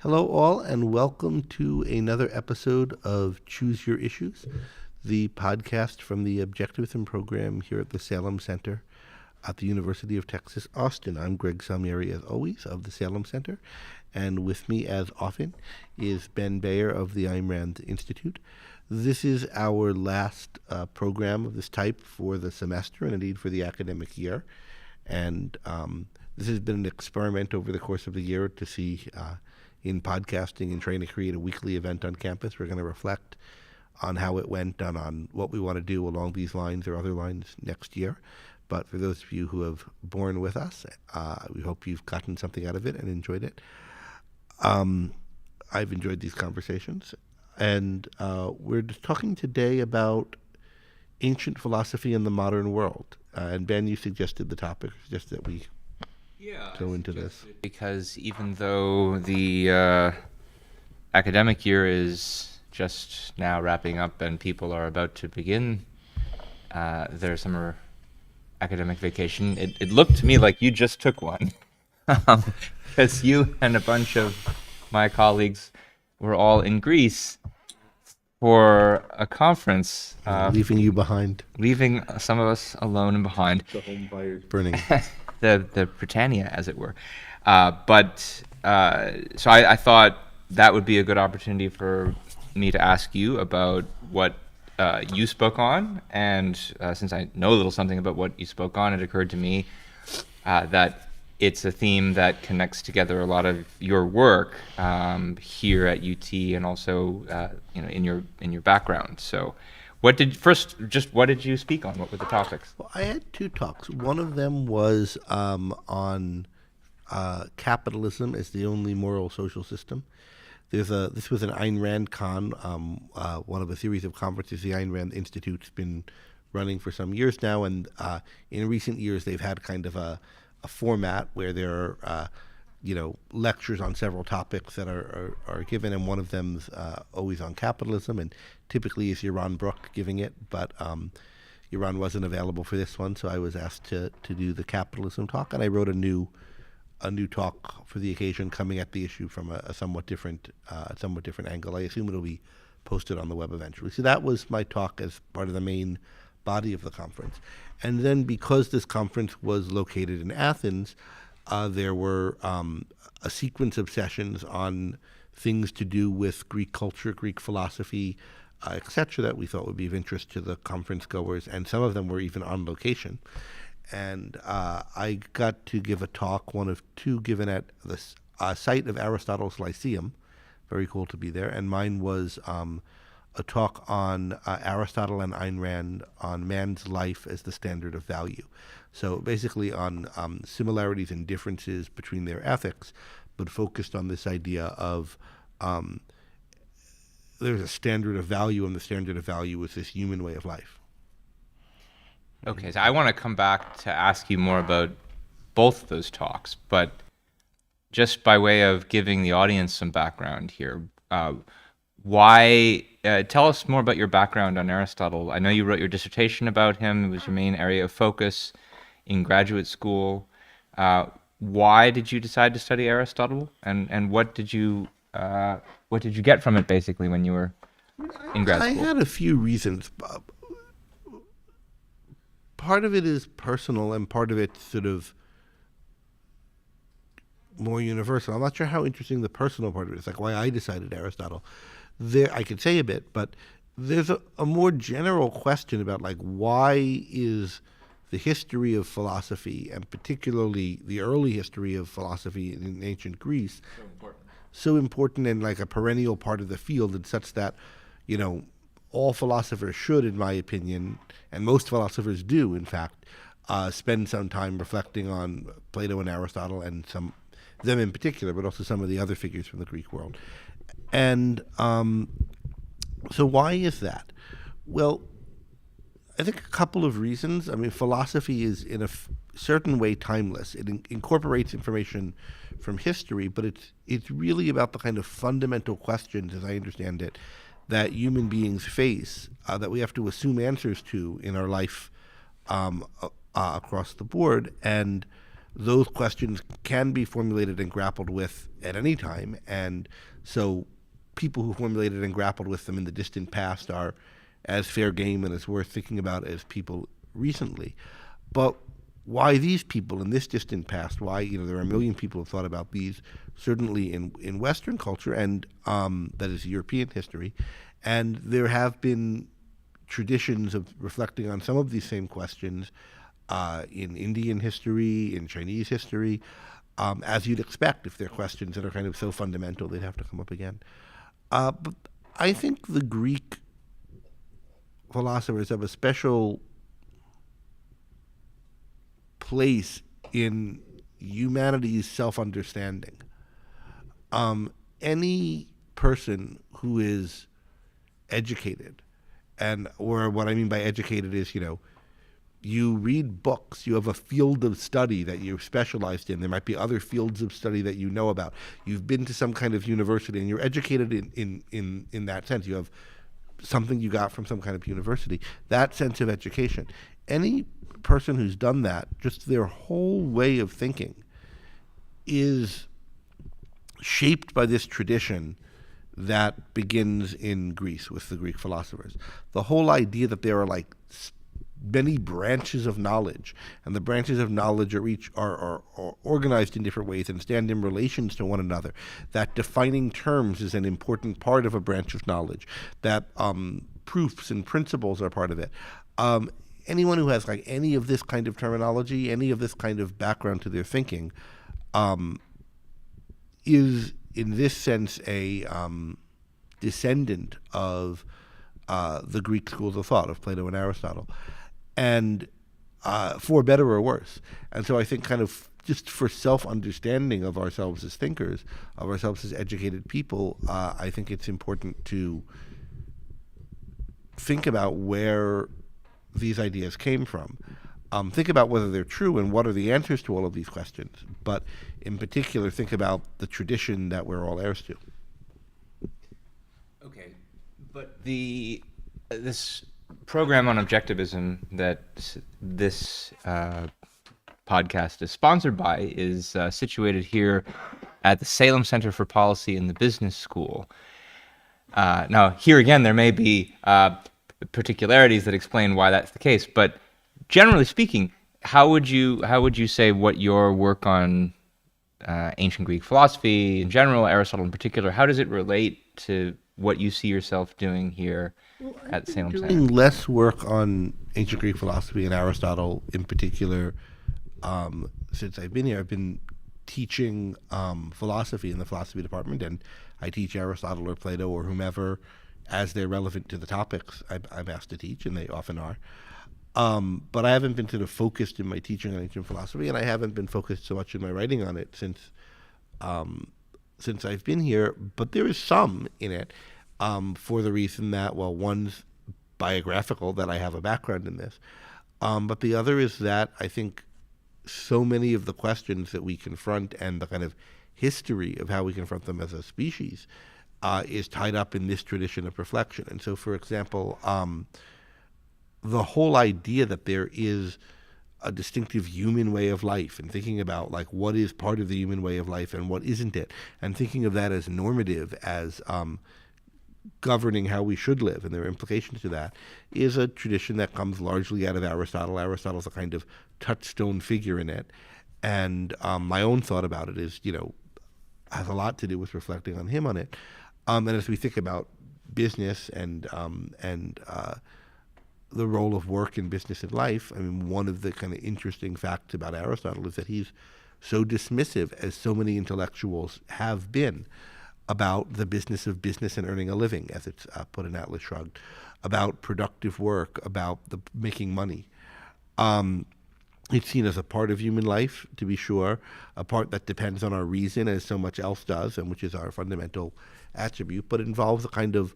Hello, all, and welcome to another episode of Choose Your Issues, the podcast from the Objectivism Program here at the Salem Center at the University of Texas, Austin. I'm Greg Salmieri, as always, of the Salem Center, and with me, as often, is Ben Bayer of the Ayn Rand Institute. This is our last program of this type for the semester, and indeed for the academic year. And this has been an experiment over the course of the year to see in podcasting and trying to create a weekly event on campus. We're going to reflect on how it went and on what we want to do along these lines or other lines next year. But for those of you who have borne with us, we hope you've gotten something out of it and enjoyed it. I've enjoyed these conversations. And we're just talking today about ancient philosophy in the modern world. And Ben, you suggested the topic, just that we go into this. Because even though the academic year is just now wrapping up and people are about to begin their summer academic vacation, it looked to me like you just took one. Because you and a bunch of my colleagues were all in Greece for a conference. Leaving you behind. Leaving some of us alone and behind. The home fires burning. the Britannia, as it were. So I thought that would be a good opportunity for me to ask you about what you spoke on. And since I know a little something about what you spoke on, it occurred to me that it's a theme that connects together a lot of your work here at UT and also in your background. So what did you speak on? What were the topics? Well, I had two talks. One of them was on capitalism as the only moral social system. This was an Ayn Rand con, one of a series of conferences the Ayn Rand Institute's been running for some years now, and in recent years they've had kind of a format where there are lectures on several topics that are given, and one of them's always on capitalism, and typically is Yaron Brook giving it, but Yaron wasn't available for this one, so I was asked to do the capitalism talk, and I wrote a new talk for the occasion, coming at the issue from a somewhat different angle. I assume it'll be posted on the web eventually. So that was my talk as part of the main body of the conference. And then because this conference was located in Athens, there were a sequence of sessions on things to do with Greek culture, Greek philosophy, etc., that we thought would be of interest to the conference goers, and some of them were even on location. And I got to give a talk, one of two given at the site of Aristotle's Lyceum. Very cool to be there. And mine was a talk on Aristotle and Ayn Rand on man's life as the standard of value. So basically on similarities and differences between their ethics, but focused on this idea of there's a standard of value, and the standard of value is this human way of life. Okay, so I want to come back to ask you more about both of those talks, but just by way of giving the audience some background here, tell us more about your background on Aristotle. I know you wrote your dissertation about him. It was your main area of focus in graduate school. Why did you decide to study Aristotle, and what did you get from it basically when you were in grad school? I had a few reasons. Part of it is personal, and part of it's sort of more universal. I'm not sure how interesting the personal part of it is, like why I decided Aristotle. I could say a bit, but there's a more general question about like why is the history of philosophy, and particularly the early history of philosophy in ancient Greece, so important and like a perennial part of the field, and such that all philosophers should, in my opinion, and most philosophers do, in fact, spend some time reflecting on Plato and Aristotle, and them in particular, but also some of the other figures from the Greek world. And so why is that? Well, I think a couple of reasons. I mean, philosophy is in a certain way timeless. It incorporates information from history, but it's really about the kind of fundamental questions, as I understand it, that human beings face, that we have to assume answers to in our life across the board. And those questions can be formulated and grappled with at any time. And so people who formulated and grappled with them in the distant past are as fair game and as worth thinking about as people recently. But why these people in this distant past? Why, there are a million people who have thought about these, certainly in Western culture, and that is European history. And there have been traditions of reflecting on some of these same questions in Indian history, in Chinese history, as you'd expect. If they're questions that are kind of so fundamental, they'd have to come up again. But I think the Greek philosophers have a special place in humanity's self-understanding. Any person who is educated, or what I mean by educated is, you read books, you have a field of study that you're specialized in. There might be other fields of study that you know about. You've been to some kind of university and you're educated in that sense. You have something you got from some kind of university. That sense of education. Any person who's done that, just their whole way of thinking is shaped by this tradition that begins in Greece with the Greek philosophers. The whole idea that there are like many branches of knowledge, and the branches of knowledge are organized in different ways and stand in relations to one another, that defining terms is an important part of a branch of knowledge, that proofs and principles are part of it. Anyone who has like any of this kind of terminology, any of this kind of background to their thinking, is in this sense a descendant of the Greek schools of thought, of Plato and Aristotle, and for better or worse. And so I think kind of just for self-understanding of ourselves as thinkers, of ourselves as educated people, I think it's important to think about where these ideas came from. Think about whether they're true and what are the answers to all of these questions. But in particular, think about the tradition that we're all heirs to. Okay, but this program on objectivism that this podcast is sponsored by is situated here at the Salem Center for Policy in the Business School. Now, here again, there may be particularities that explain why that's the case, but generally speaking, how would you say what your work on ancient Greek philosophy in general, Aristotle in particular, how does it relate to what you see yourself doing here at Salem Center? Doing less work on ancient Greek philosophy and Aristotle in particular since I've been here. I've been teaching philosophy in the philosophy department, and I teach Aristotle or Plato or whomever as they're relevant to the topics I'm asked to teach, and they often are. But I haven't been sort of focused in my teaching on ancient philosophy, and I haven't been focused so much in my writing on it since I've been here. But there is some in it for the reason that, well, one's biographical, that I have a background in this. But the other is that I think so many of the questions that we confront and the kind of history of how we confront them as a species is tied up in this tradition of reflection. And so, for example, the whole idea that there is a distinctive human way of life, and thinking about like what is part of the human way of life and what isn't it, and thinking of that as normative, as governing how we should live, and there are implications to that, is a tradition that comes largely out of Aristotle. Aristotle's a kind of touchstone figure in it, and my own thought about it is, has a lot to do with reflecting on him on it. And as we think about business and the role of work in business and life, I mean, one of the kind of interesting facts about Aristotle is that he's so dismissive, as so many intellectuals have been, about the business of business and earning a living, as it's put in Atlas Shrugged, about productive work, about the making money. It's seen as a part of human life, to be sure, a part that depends on our reason, as so much else does, and which is our fundamental attribute, but it involves a kind of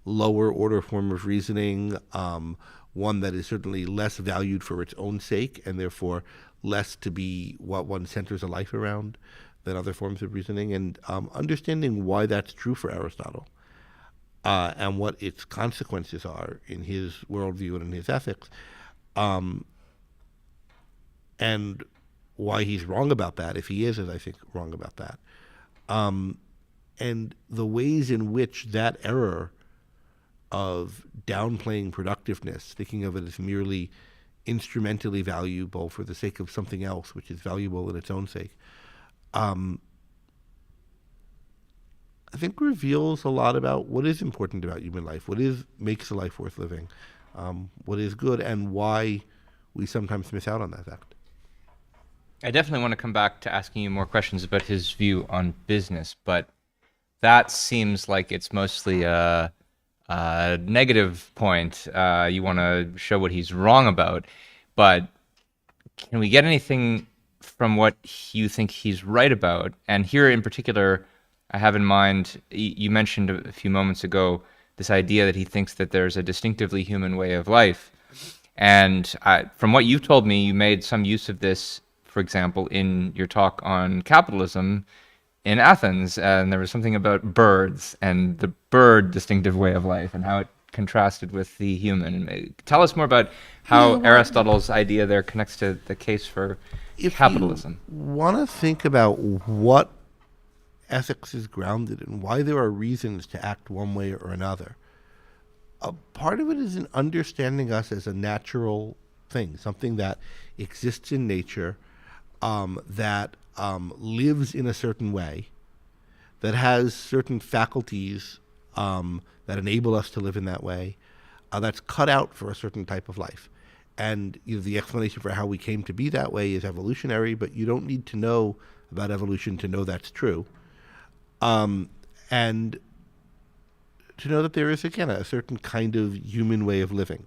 lower order form of reasoning, one that is certainly less valued for its own sake, and therefore less to be what one centers a life around than other forms of reasoning. And understanding why that's true for Aristotle and what its consequences are in his worldview and in his ethics, and why he's wrong about that, if he is, as I think, wrong about that. And the ways in which that error of downplaying productiveness, thinking of it as merely instrumentally valuable for the sake of something else, which is valuable in its own sake, I think reveals a lot about what is important about human life, makes a life worth living, what is good, and why we sometimes miss out on that fact. I definitely want to come back to asking you more questions about his view on business, but that seems like it's mostly a negative point. You want to show what he's wrong about, but can we get anything from what you think he's right about? And here in particular, I have in mind, you mentioned a few moments ago, this idea that he thinks that there's a distinctively human way of life. And from what you've told me, you made some use of this, for example, in your talk on capitalism in Athens. And there was something about birds and the bird distinctive way of life and how it contrasted with the human. Tell us more about how Aristotle's idea there connects to the case for capitalism. If you want to think about what ethics is grounded in, why there are reasons to act one way or another, a part of it is in understanding us as a natural thing, something that exists in nature, that lives in a certain way, that has certain faculties that enable us to live in that way, that's cut out for a certain type of life. And the explanation for how we came to be that way is evolutionary, but you don't need to know about evolution to know that's true. And to know that there is, again, a certain kind of human way of living.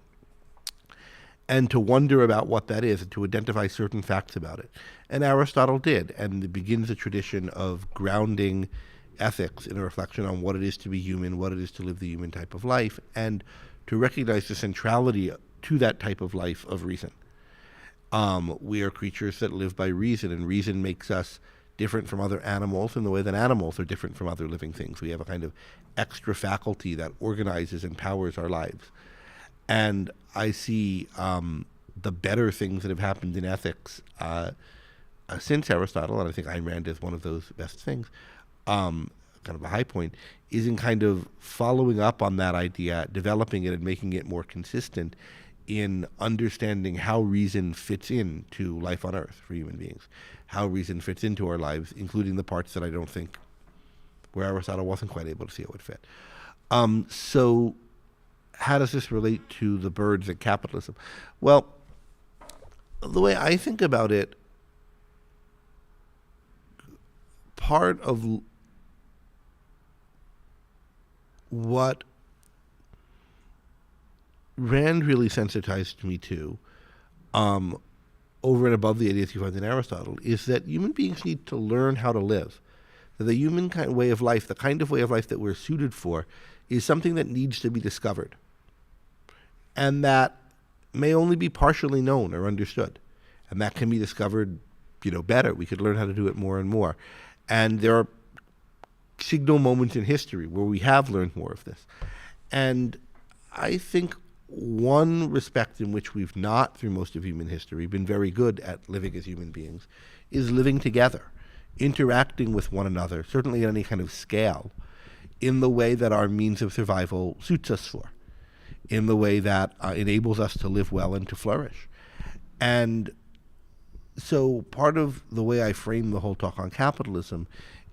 And to wonder about what that is and to identify certain facts about it. And Aristotle did, and it begins a tradition of grounding ethics in a reflection on what it is to be human, what it is to live the human type of life, and to recognize the centrality to that type of life of reason. We are creatures that live by reason, and reason makes us different from other animals in the way that animals are different from other living things. We have a kind of extra faculty that organizes and powers our lives. And I see the better things that have happened in ethics since Aristotle, and I think Ayn Rand is one of those best things, kind of a high point, is in kind of following up on that idea, developing it and making it more consistent in understanding how reason fits into life on Earth for human beings, how reason fits into our lives, including the parts that I don't think, where Aristotle wasn't quite able to see how it would fit. So how does this relate to the birds and capitalism? Well, the way I think about it, part of what Rand really sensitized me to, over and above the ideas you find in Aristotle, is that human beings need to learn how to live. That the human way of life, the kind of way of life that we're suited for, is something that needs to be discovered. And that may only be partially known or understood. And that can be discovered, better. We could learn how to do it more and more. And there are signal moments in history where we have learned more of this. And I think one respect in which we've not, through most of human history, been very good at living as human beings is living together, interacting with one another, certainly at any kind of scale, in the way that our means of survival suits us for, in the way that enables us to live well and to flourish. And so part of the way I frame the whole talk on capitalism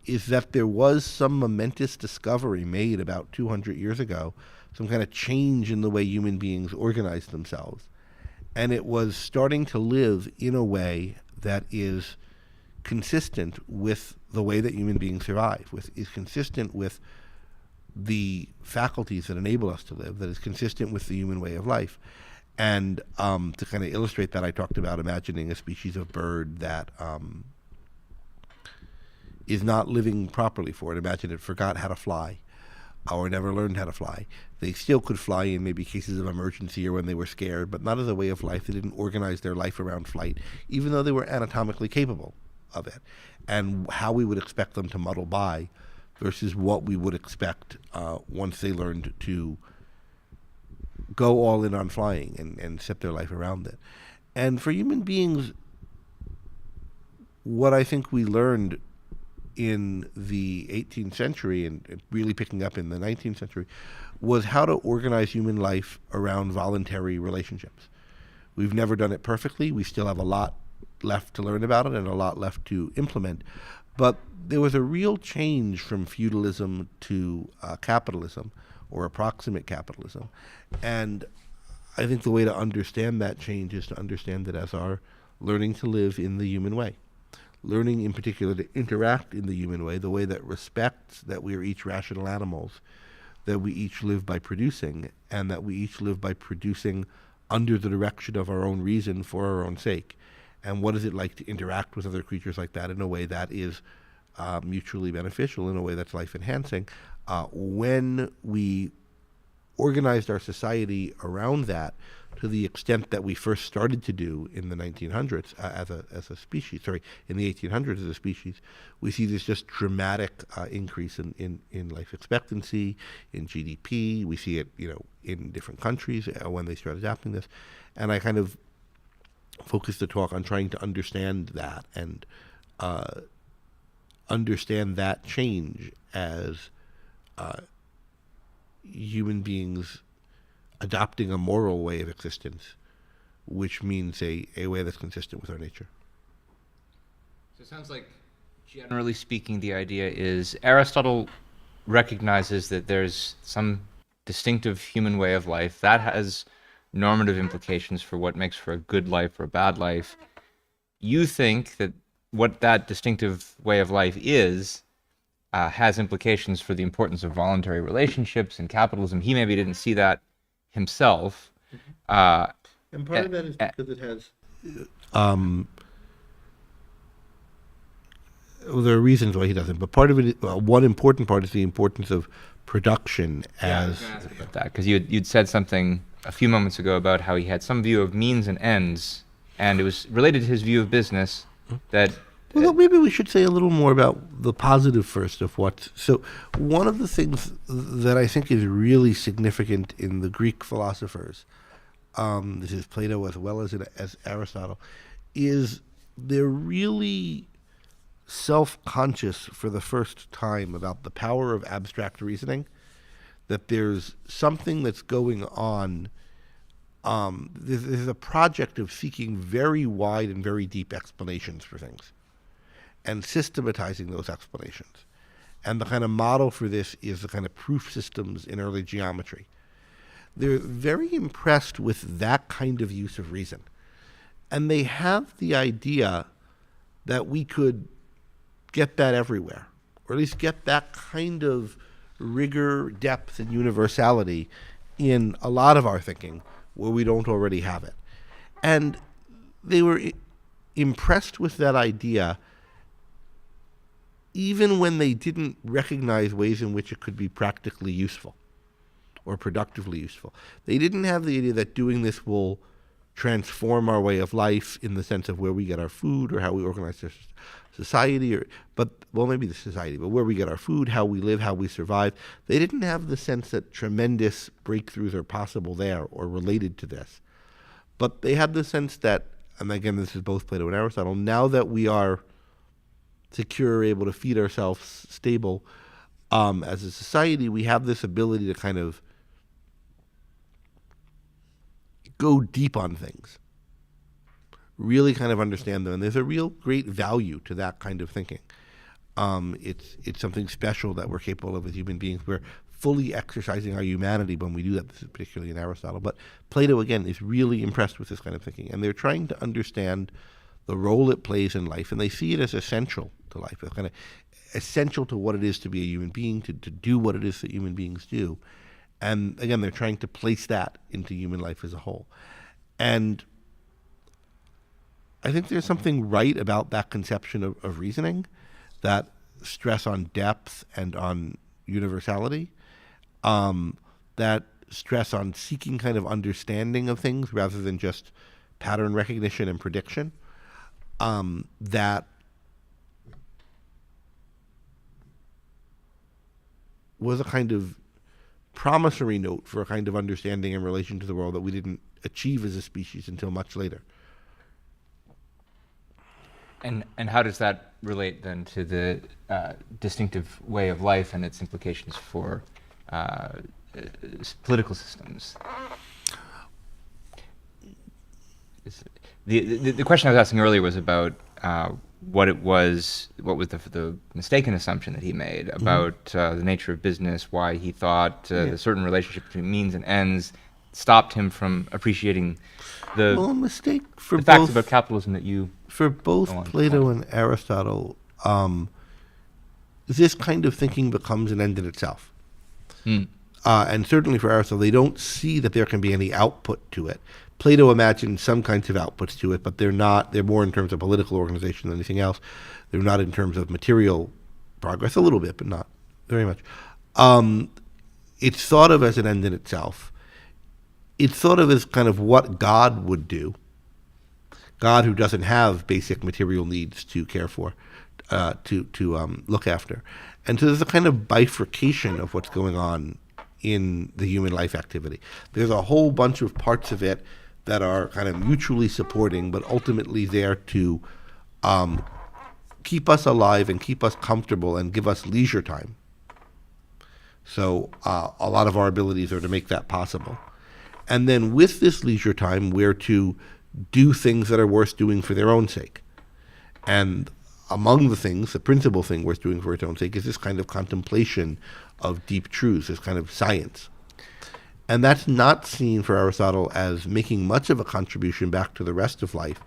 is that there was some momentous discovery made about 200 years ago, some kind of change in the way human beings organize themselves. And it was starting to live in a way that is consistent with the way that human beings survive, is consistent with the faculties that enable us to live, that is consistent with the human way of life. And to kind of illustrate that, I talked about imagining a species of bird that is not living properly for it. Imagine it forgot how to fly or never learned how to fly. They still could fly in maybe cases of emergency or when they were scared, but not as a way of life. They didn't organize their life around flight, even though they were anatomically capable of it. And how we would expect them to muddle by versus what we would expect once they learned to go all in on flying and set their life around it. And for human beings, what I think we learned in the 18th century and really picking up in the 19th century was how to organize human life around voluntary relationships. We've never done it perfectly. We still have a lot left to learn about it and a lot left to implement. But there was a real change from feudalism to capitalism, or approximate capitalism. And I think the way to understand that change is to understand it as our learning to live in the human way. Learning in particular to interact in the human way, the way that respects that we are each rational animals, that we each live by producing, and that we each live by producing under the direction of our own reason for our own sake. And what is it like to interact with other creatures like that in a way that is mutually beneficial, in a way that's life-enhancing? When we organized our society around that to the extent that we first started to do in the 1900s as a species, in the 1800s as a species, we see this just dramatic increase in life expectancy, in GDP. We see it, in different countries when they start adapting this. And I kind of focused the talk on trying to understand that and understand that change as human beings adopting a moral way of existence, which means a way that's consistent with our nature. So it sounds like, generally speaking, the idea is Aristotle recognizes that there's some distinctive human way of life that has normative implications for what makes for a good life or a bad life. You think that what that distinctive way of life is has implications for the importance of voluntary relationships and capitalism. He maybe didn't see that himself. And part of that is because it has... there are reasons why he doesn't, but part of it, one important part is the importance of production as... I was going to ask about that, because you'd said something a few moments ago about how he had some view of means and ends, and it was related to his view of business that... Well, maybe we should say a little more about the positive first of what... So one of the things that I think is really significant in the Greek philosophers, this is Plato as well as Aristotle, is they're really self-conscious for the first time about the power of abstract reasoning, that there's something that's going on. There's a project of seeking very wide and very deep explanations for things and systematizing those explanations. And the kind of model for this is the kind of proof systems in early geometry. They're very impressed with that kind of use of reason. And they have the idea that we could get that everywhere, or at least get that kind of rigor, depth, and universality in a lot of our thinking where we don't already have it. And they were impressed with that idea even when they didn't recognize ways in which it could be practically useful or productively useful. They didn't have the idea that doing this will transform our way of life in the sense of where we get our food or how we organize our society, but maybe the society, but where we get our food, how we live, how we survive. They didn't have the sense that tremendous breakthroughs are possible there or related to this. But they had the sense that, and again, this is both Plato and Aristotle, now that we are secure, able to feed ourselves, stable, as a society, we have this ability to kind of go deep on things, really kind of understand them. And there's a real great value to that kind of thinking. It's something special that we're capable of as human beings. We're fully exercising our humanity when we do that. This is particularly in Aristotle. But Plato, again, is really impressed with this kind of thinking. And they're trying to understand the role it plays in life, and they see it as essential to life. It's kind of essential to what it is to be a human being, to do what it is that human beings do. And again, they're trying to place that into human life as a whole. And I think there's something right about that conception of reasoning, that stress on depth and on universality, that stress on seeking kind of understanding of things rather than just pattern recognition and prediction, that was a kind of promissory note for a kind of understanding in relation to the world that we didn't achieve as a species until much later. And how does that relate then to the distinctive way of life and its implications for political systems? The question I was asking earlier was about what was the mistaken assumption that he made about the nature of business, why he thought the certain relationship between means and ends stopped him from appreciating the mistake for the facts both, about capitalism that you for both Plato and Aristotle. This kind of thinking becomes an end in itself. And certainly for Aristotle, they don't see that there can be any output to it. Plato imagined some kinds of outputs to it, but they're not. They're more in terms of political organization than anything else. They're not in terms of material progress, a little bit, but not very much. It's thought of as an end in itself. It's thought of as kind of what God would do. God who doesn't have basic material needs to care for, to look after. And so there's a kind of bifurcation of what's going on in the human life activity. There's a whole bunch of parts of it that are kind of mutually supporting, but ultimately there to keep us alive and keep us comfortable and give us leisure time. So a lot of our abilities are to make that possible. And then with this leisure time, we're to do things that are worth doing for their own sake. And among the things, the principal thing worth doing for its own sake is this kind of contemplation of deep truths, this kind of science. And that's not seen for Aristotle as making much of a contribution back to the rest of life.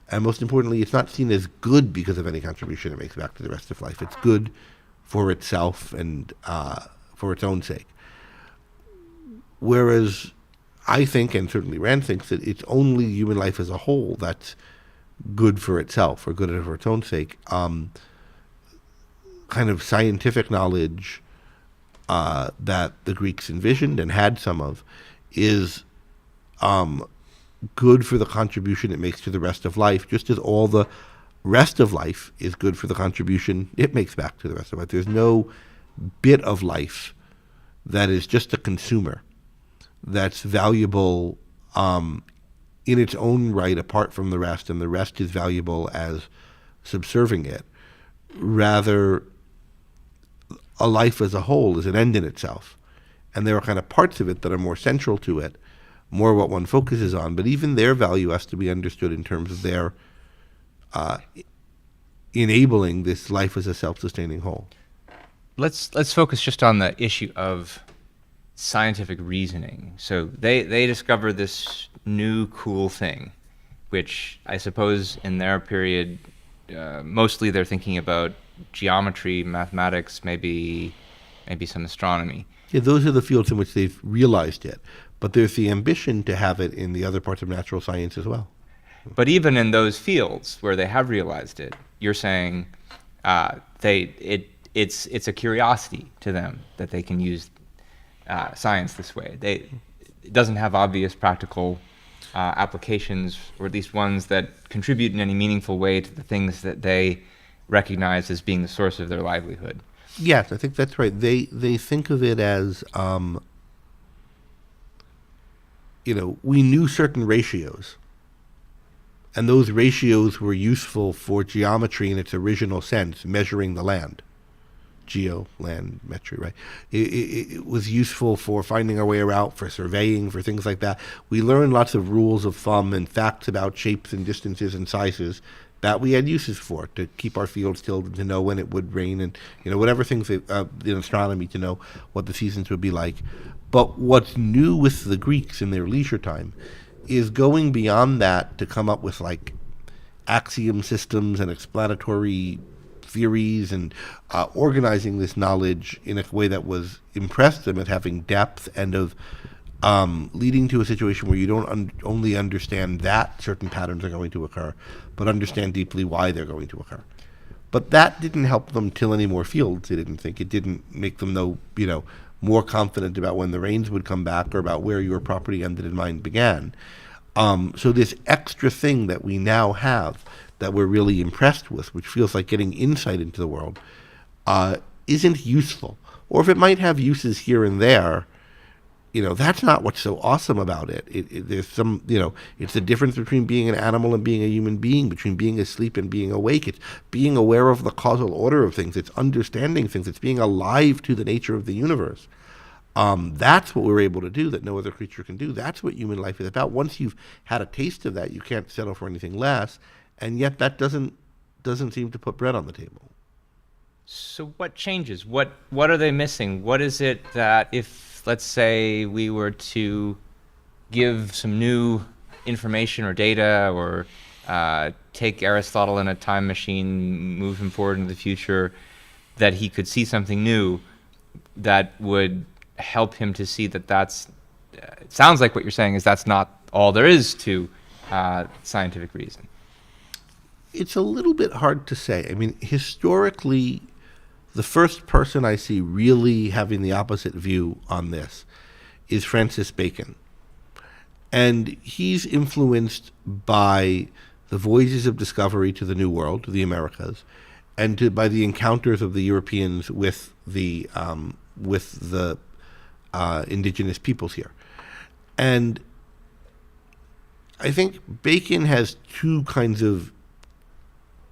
And most importantly, it's not seen as good because of any contribution it makes back to the rest of life. It's good for itself and for its own sake. Whereas I think, and certainly Rand thinks, that it's only human life as a whole that's good for itself or good for its own sake. Kind of scientific knowledge that the Greeks envisioned and had some of is good for the contribution it makes to the rest of life, just as all the rest of life is good for the contribution it makes back to the rest of life. There's no bit of life that is just a consumer that's valuable in its own right apart from the rest, and the rest is valuable as subserving it. Rather, a life as a whole is an end in itself. And there are kind of parts of it that are more central to it, more what one focuses on, but even their value has to be understood in terms of their enabling this life as a self-sustaining whole. Let's focus just on the issue of scientific reasoning. So they discover this new cool thing, which I suppose in their period, mostly they're thinking about geometry, mathematics, maybe some astronomy. Yeah, those are the fields in which they've realized it. But there's the ambition to have it in the other parts of natural science as well. But even in those fields where they have realized it, you're saying it's a curiosity to them that they can use science this way. It doesn't have obvious practical applications, or at least ones that contribute in any meaningful way to the things that they recognize as being the source of their livelihood. Yes, I think that's right. They think of it as, we knew certain ratios, and those ratios were useful for geometry in its original sense, measuring the land. Land, metry, right? It was useful for finding our way around, for surveying, for things like that. We learned lots of rules of thumb and facts about shapes and distances and sizes that we had uses for, to keep our fields tilted, to know when it would rain, and whatever things in astronomy, to know what the seasons would be like. But what's new with the Greeks in their leisure time is going beyond that to come up with like axiom systems and explanatory theories and organizing this knowledge in a way that was impressed them at having depth and of leading to a situation where you don't only understand that certain patterns are going to occur, but understand deeply why they're going to occur. But that didn't help them till any more fields, they didn't think. It didn't make them know, more confident about when the rains would come back or about where your property ended and mine began. So this extra thing that we now have that we're really impressed with, which feels like getting insight into the world, isn't useful. Or if it might have uses here and there, that's not what's so awesome about it. There's some, it's the difference between being an animal and being a human being, between being asleep and being awake. It's being aware of the causal order of things. It's understanding things. It's being alive to the nature of the universe. That's what we're able to do that no other creature can do. That's what human life is about. Once you've had a taste of that, you can't settle for anything less. And yet that doesn't seem to put bread on the table. So what changes? What are they missing? What is it that if, let's say, we were to give some new information or data, or take Aristotle in a time machine, move him forward into the future, that he could see something new that would help him to see that that's, it sounds like what you're saying is that's not all there is to scientific reason. It's a little bit hard to say. I mean, historically, the first person I see really having the opposite view on this is Francis Bacon. And he's influenced by the voyages of discovery to the New World, to the Americas, and by the encounters of the Europeans with the indigenous peoples here. And I think Bacon has two kinds of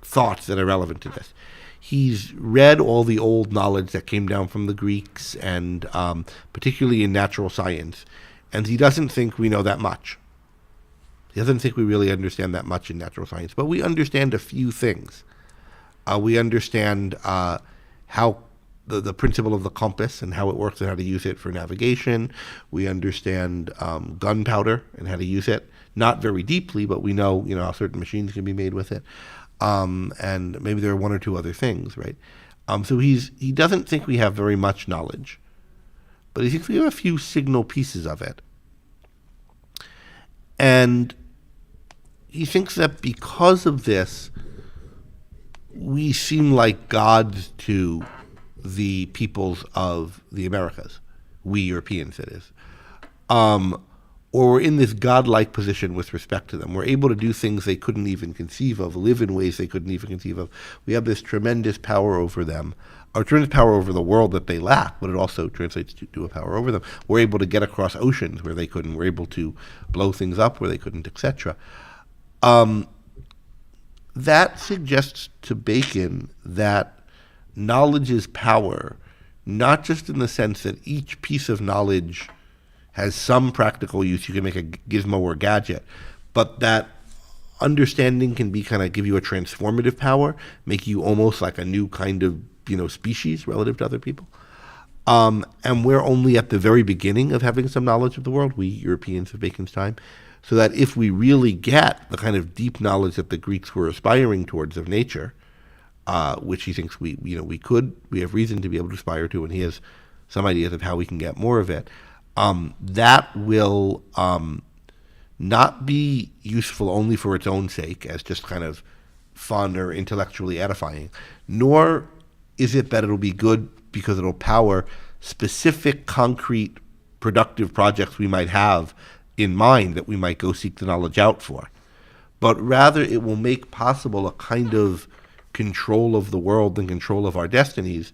thoughts that are relevant to this. He's read all the old knowledge that came down from the Greeks, and particularly in natural science, and he doesn't think we know that much. He doesn't think we really understand that much in natural science, but we understand a few things. We understand how the principle of the compass and how it works and how to use it for navigation. We understand gunpowder and how to use it, not very deeply, but we know how certain machines can be made with it. And maybe there are one or two other things, right? So he doesn't think we have very much knowledge, but he thinks we have a few signal pieces of it. And he thinks that because of this, we seem like gods to the peoples of the Americas, we Europeans, that is. Or we're in this godlike position with respect to them. We're able to do things they couldn't even conceive of, live in ways they couldn't even conceive of. We have this tremendous power over them, or tremendous power over the world that they lack, but it also translates to a power over them. We're able to get across oceans where they couldn't. We're able to blow things up where they couldn't, etc. That suggests to Bacon that knowledge is power, not just in the sense that each piece of knowledge has some practical use. You can make a gizmo or gadget, but that understanding can be kind of give you a transformative power, make you almost like a new kind of species relative to other people. And we're only at the very beginning of having some knowledge of the world, we Europeans of Bacon's time, so that if we really get the kind of deep knowledge that the Greeks were aspiring towards of nature, which he thinks we have reason to be able to aspire to, and he has some ideas of how we can get more of it. That will not be useful only for its own sake, as just kind of fun or intellectually edifying, nor is it that it'll be good because it'll power specific, concrete, productive projects we might have in mind that we might go seek the knowledge out for. But rather it will make possible a kind of control of the world and control of our destinies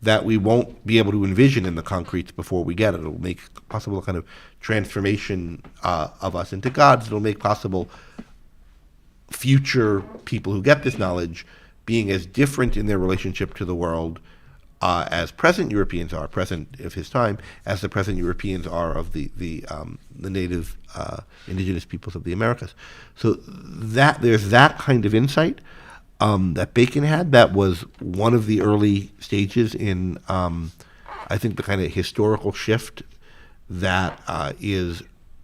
that we won't be able to envision in the concretes before we get it. It'll make possible a kind of transformation of us into gods. It'll make possible future people who get this knowledge being as different in their relationship to the world as present Europeans are, present of his time, as the present Europeans are of the native indigenous peoples of the Americas. So that there's that kind of insight that Bacon had. That was one of the early stages in, I think, the kind of historical shift that is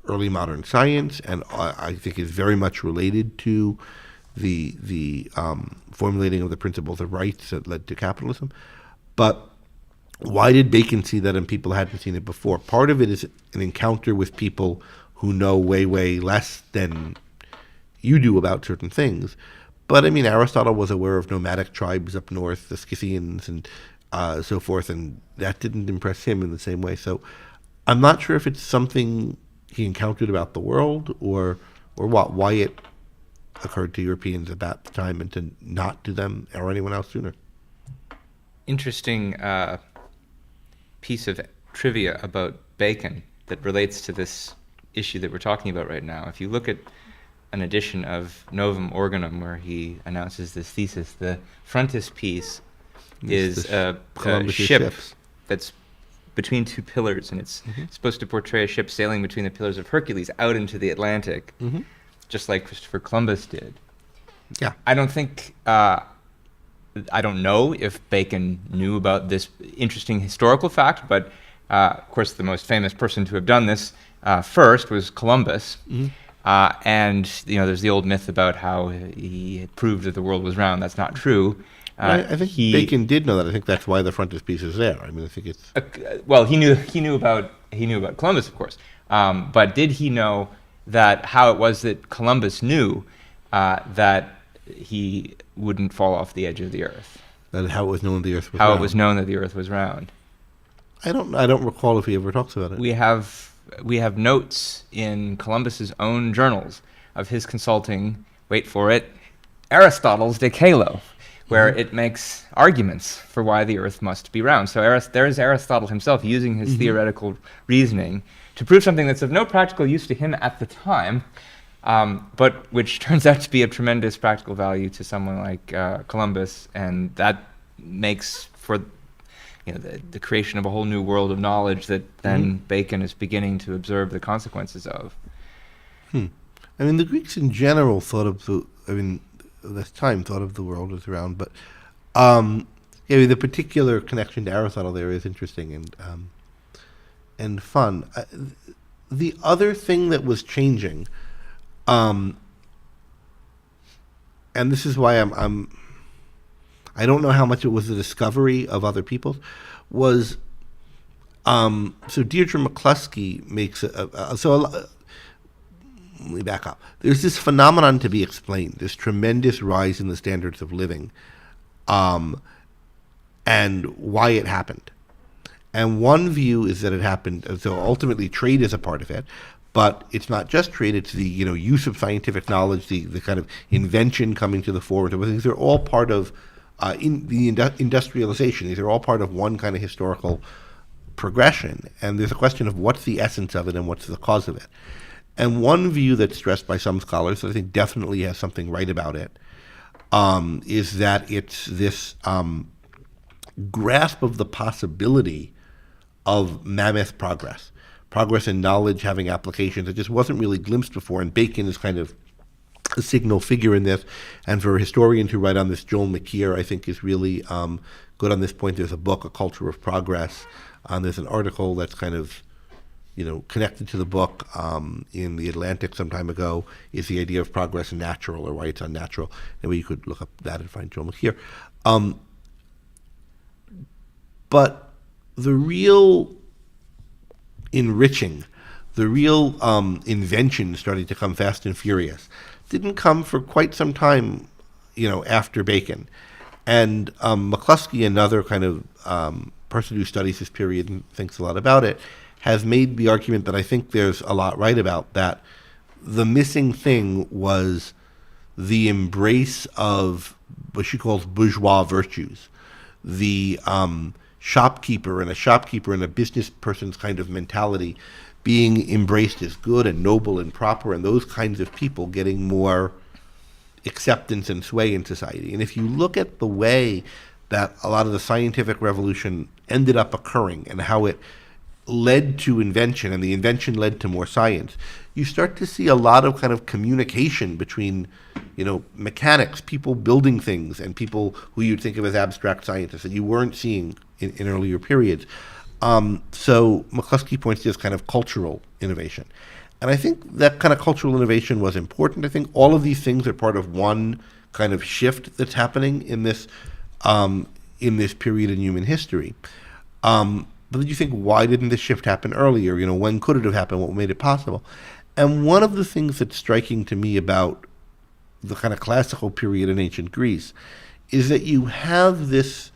early modern science, and I think is very much related to the formulating of the principles of rights that led to capitalism. But why did Bacon see that and people hadn't seen it before? Part of it is an encounter with people who know way, way less than you do about certain things. But I mean, Aristotle was aware of nomadic tribes up north, the Scythians and so forth, and that didn't impress him in the same way. So I'm not sure if it's something he encountered about the world or why it occurred to Europeans about the time and to not to them or anyone else sooner. Interesting piece of trivia about Bacon that relates to this issue that we're talking about right now. If you look at an edition of Novum Organum where he announces this thesis, the frontispiece is a ship ships. that's between two pillars, and it's supposed to portray a ship sailing between the pillars of Hercules out into the Atlantic, just like Christopher Columbus did. Yeah. I don't think, I don't know if Bacon knew about this interesting historical fact, but of course the most famous person to have done this first was Columbus. And there's the old myth about how he proved that the world was round. That's not true. I think Bacon did know that. I think that's why the frontispiece is there. I mean, I think it's well, he knew about Columbus, of course. But did he know that how it was that Columbus knew that he wouldn't fall off the edge of the earth? that how it was known the Earth was how round. it was known that the Earth was round. I don't recall if he ever talks about it. We have notes in Columbus's own journals of his consulting, wait for it, Aristotle's De Caelo, where it makes arguments for why the Earth must be round. So there is Aristotle himself using his theoretical reasoning to prove something that's of no practical use to him at the time, but which turns out to be of tremendous practical value to someone like Columbus, and that makes for the creation of a whole new world of knowledge that then Bacon is beginning to observe the consequences of. I mean, the Greeks in general thought of this time thought of the world as round, but the particular connection to Aristotle there is interesting and fun. The other thing that was changing, and this is why I don't know how much it was the discovery of other people's, was so Deirdre McCluskey makes let me back up. There's this phenomenon to be explained, this tremendous rise in the standards of living, and why it happened. And one view is that it happened, so ultimately trade is a part of it, but it's not just trade, it's the use of scientific knowledge, the kind of invention coming to the fore. These are all part of in the industrialization. These are all part of one kind of historical progression. And there's a question of what's the essence of it and what's the cause of it. And one view that's stressed by some scholars, that I think definitely has something right about it, is that it's this grasp of the possibility of mammoth progress in knowledge having applications that just wasn't really glimpsed before. And Bacon is kind of a signal figure in this. And for a historian to write on this, Joel McKeer, I think is really good on this point. There's a book, A Culture of Progress. There's an article that's kind of connected to the book in the Atlantic some time ago, is the idea of progress natural or why it's unnatural. Anyway, you could look up that and find Joel McKeer. But the real enriching, the real invention starting to come fast and furious didn't come for quite some time, after Bacon. And McCluskey, another kind of person who studies this period and thinks a lot about it, has made the argument that I think there's a lot right about, that the missing thing was the embrace of what she calls bourgeois virtues, the shopkeeper and a business person's kind of mentality being embraced as good and noble and proper, and those kinds of people getting more acceptance and sway in society. And if you look at the way that a lot of the scientific revolution ended up occurring and how it led to invention, and the invention led to more science, you start to see a lot of kind of communication between, mechanics, people building things, and people who you'd think of as abstract scientists that you weren't seeing in earlier periods. So McCluskey points to this kind of cultural innovation. And I think that kind of cultural innovation was important. I think all of these things are part of one kind of shift that's happening in this period in human history. But then you think, why didn't this shift happen earlier? When could it have happened? What made it possible? And one of the things that's striking to me about the kind of classical period in ancient Greece is that you have this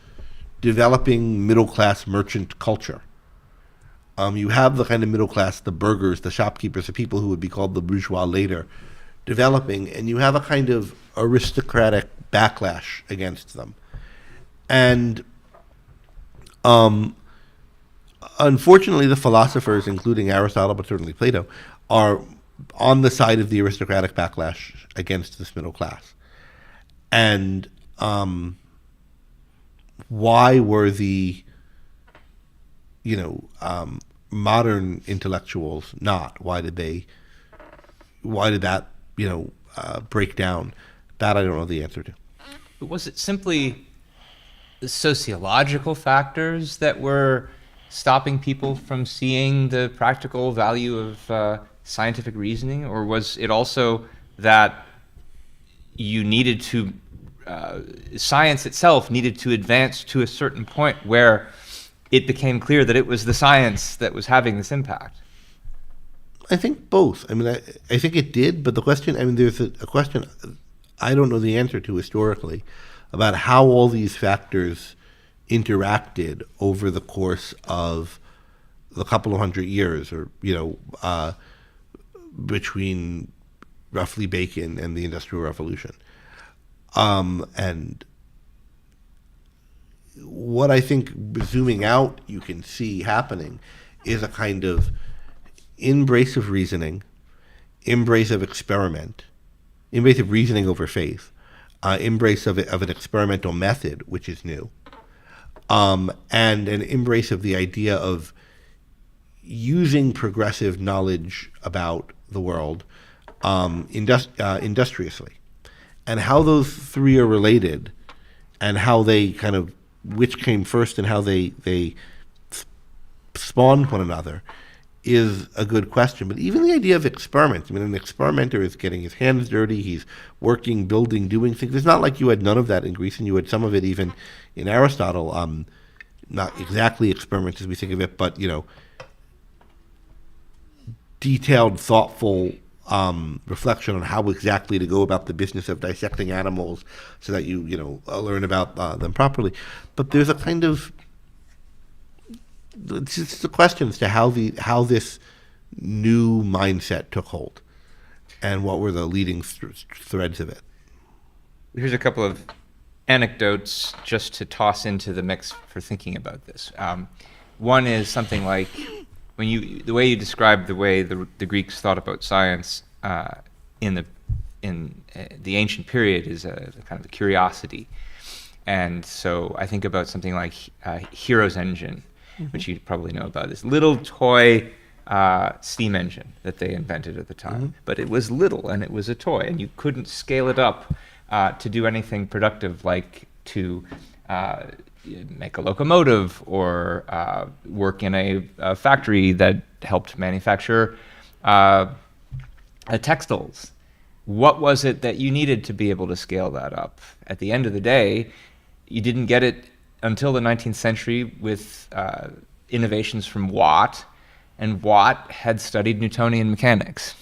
developing middle-class merchant culture. You have the kind of middle class, the burghers, the shopkeepers, the people who would be called the bourgeois later, developing, and you have a kind of aristocratic backlash against them. And unfortunately, the philosophers, including Aristotle, but certainly Plato, are on the side of the aristocratic backlash against this middle class. And why were the, modern intellectuals not? Why did that, break down? That I don't know the answer to. Was it simply the sociological factors that were stopping people from seeing the practical value of scientific reasoning, or was it also that you needed to, science itself needed to advance to a certain point where it became clear that it was the science that was having this impact? I think both. I mean, I think it did, but the question, I mean, there's a question I don't know the answer to historically about how all these factors interacted over the course of the couple of hundred years, or between roughly Bacon and the Industrial Revolution. And what I think, zooming out, you can see happening is a kind of embrace of reasoning, embrace of experiment, embrace of reasoning over faith, embrace of an experimental method, which is new, and an embrace of the idea of using progressive knowledge about the world industriously. And how those three are related, and how they kind of, which came first and how they spawned one another, is a good question. But even the idea of experiments, I mean, an experimenter is getting his hands dirty, he's working, building, doing things. It's not like you had none of that in Greece, and you had some of it even in Aristotle. Not exactly experiments as we think of it, but, detailed, thoughtful reflection on how exactly to go about the business of dissecting animals so that you learn about them properly. But there's a kind of, it's just a question as to how this new mindset took hold, and what were the leading threads of it. Here's a couple of anecdotes just to toss into the mix for thinking about this. One is something like, the way you describe the way the Greeks thought about science in the ancient period is a kind of a curiosity, and so I think about something like Hero's engine, which you probably know about, this little toy steam engine that they invented at the time. But it was little, and it was a toy, and you couldn't scale it up to do anything productive, like to make a locomotive or work in a factory that helped manufacture textiles. What was it that you needed to be able to scale that up? At the end of the day, you didn't get it until the 19th century with innovations from Watt, and Watt had studied Newtonian mechanics.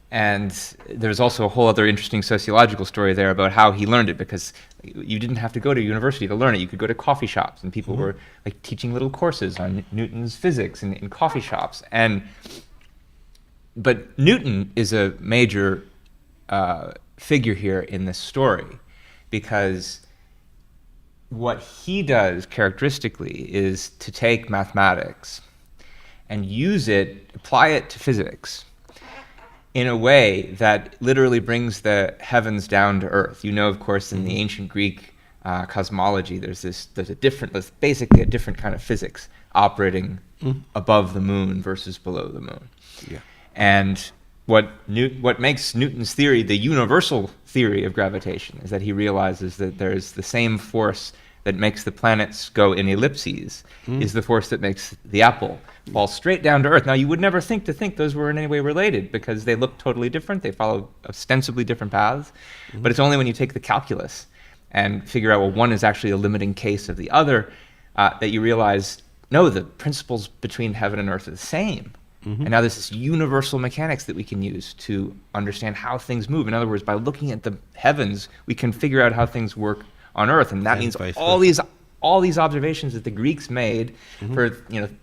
And there's also a whole other interesting sociological story there about how he learned it, because you didn't have to go to university to learn it. You could go to coffee shops, and people were like teaching little courses on Newton's physics in coffee shops. But Newton is a major figure here in this story, because what he does characteristically is to take mathematics and use it, apply it to physics in a way that literally brings the heavens down to earth. Of course, in the ancient Greek cosmology, there's basically a different kind of physics operating above the moon versus below the moon. Yeah. And what makes Newton's theory the universal theory of gravitation is that he realizes that there's the same force that makes the planets go in ellipses is the force that makes the apple fall straight down to earth. Now, you would never think those were in any way related, because they look totally different. They follow ostensibly different paths. But it's only when you take the calculus and figure out, well, one is actually a limiting case of the other, that you realize, no, the principles between heaven and earth are the same. And now there's this universal mechanics that we can use to understand how things move. In other words, by looking at the heavens, we can figure out how things work on earth, and that means all these observations that the Greeks made for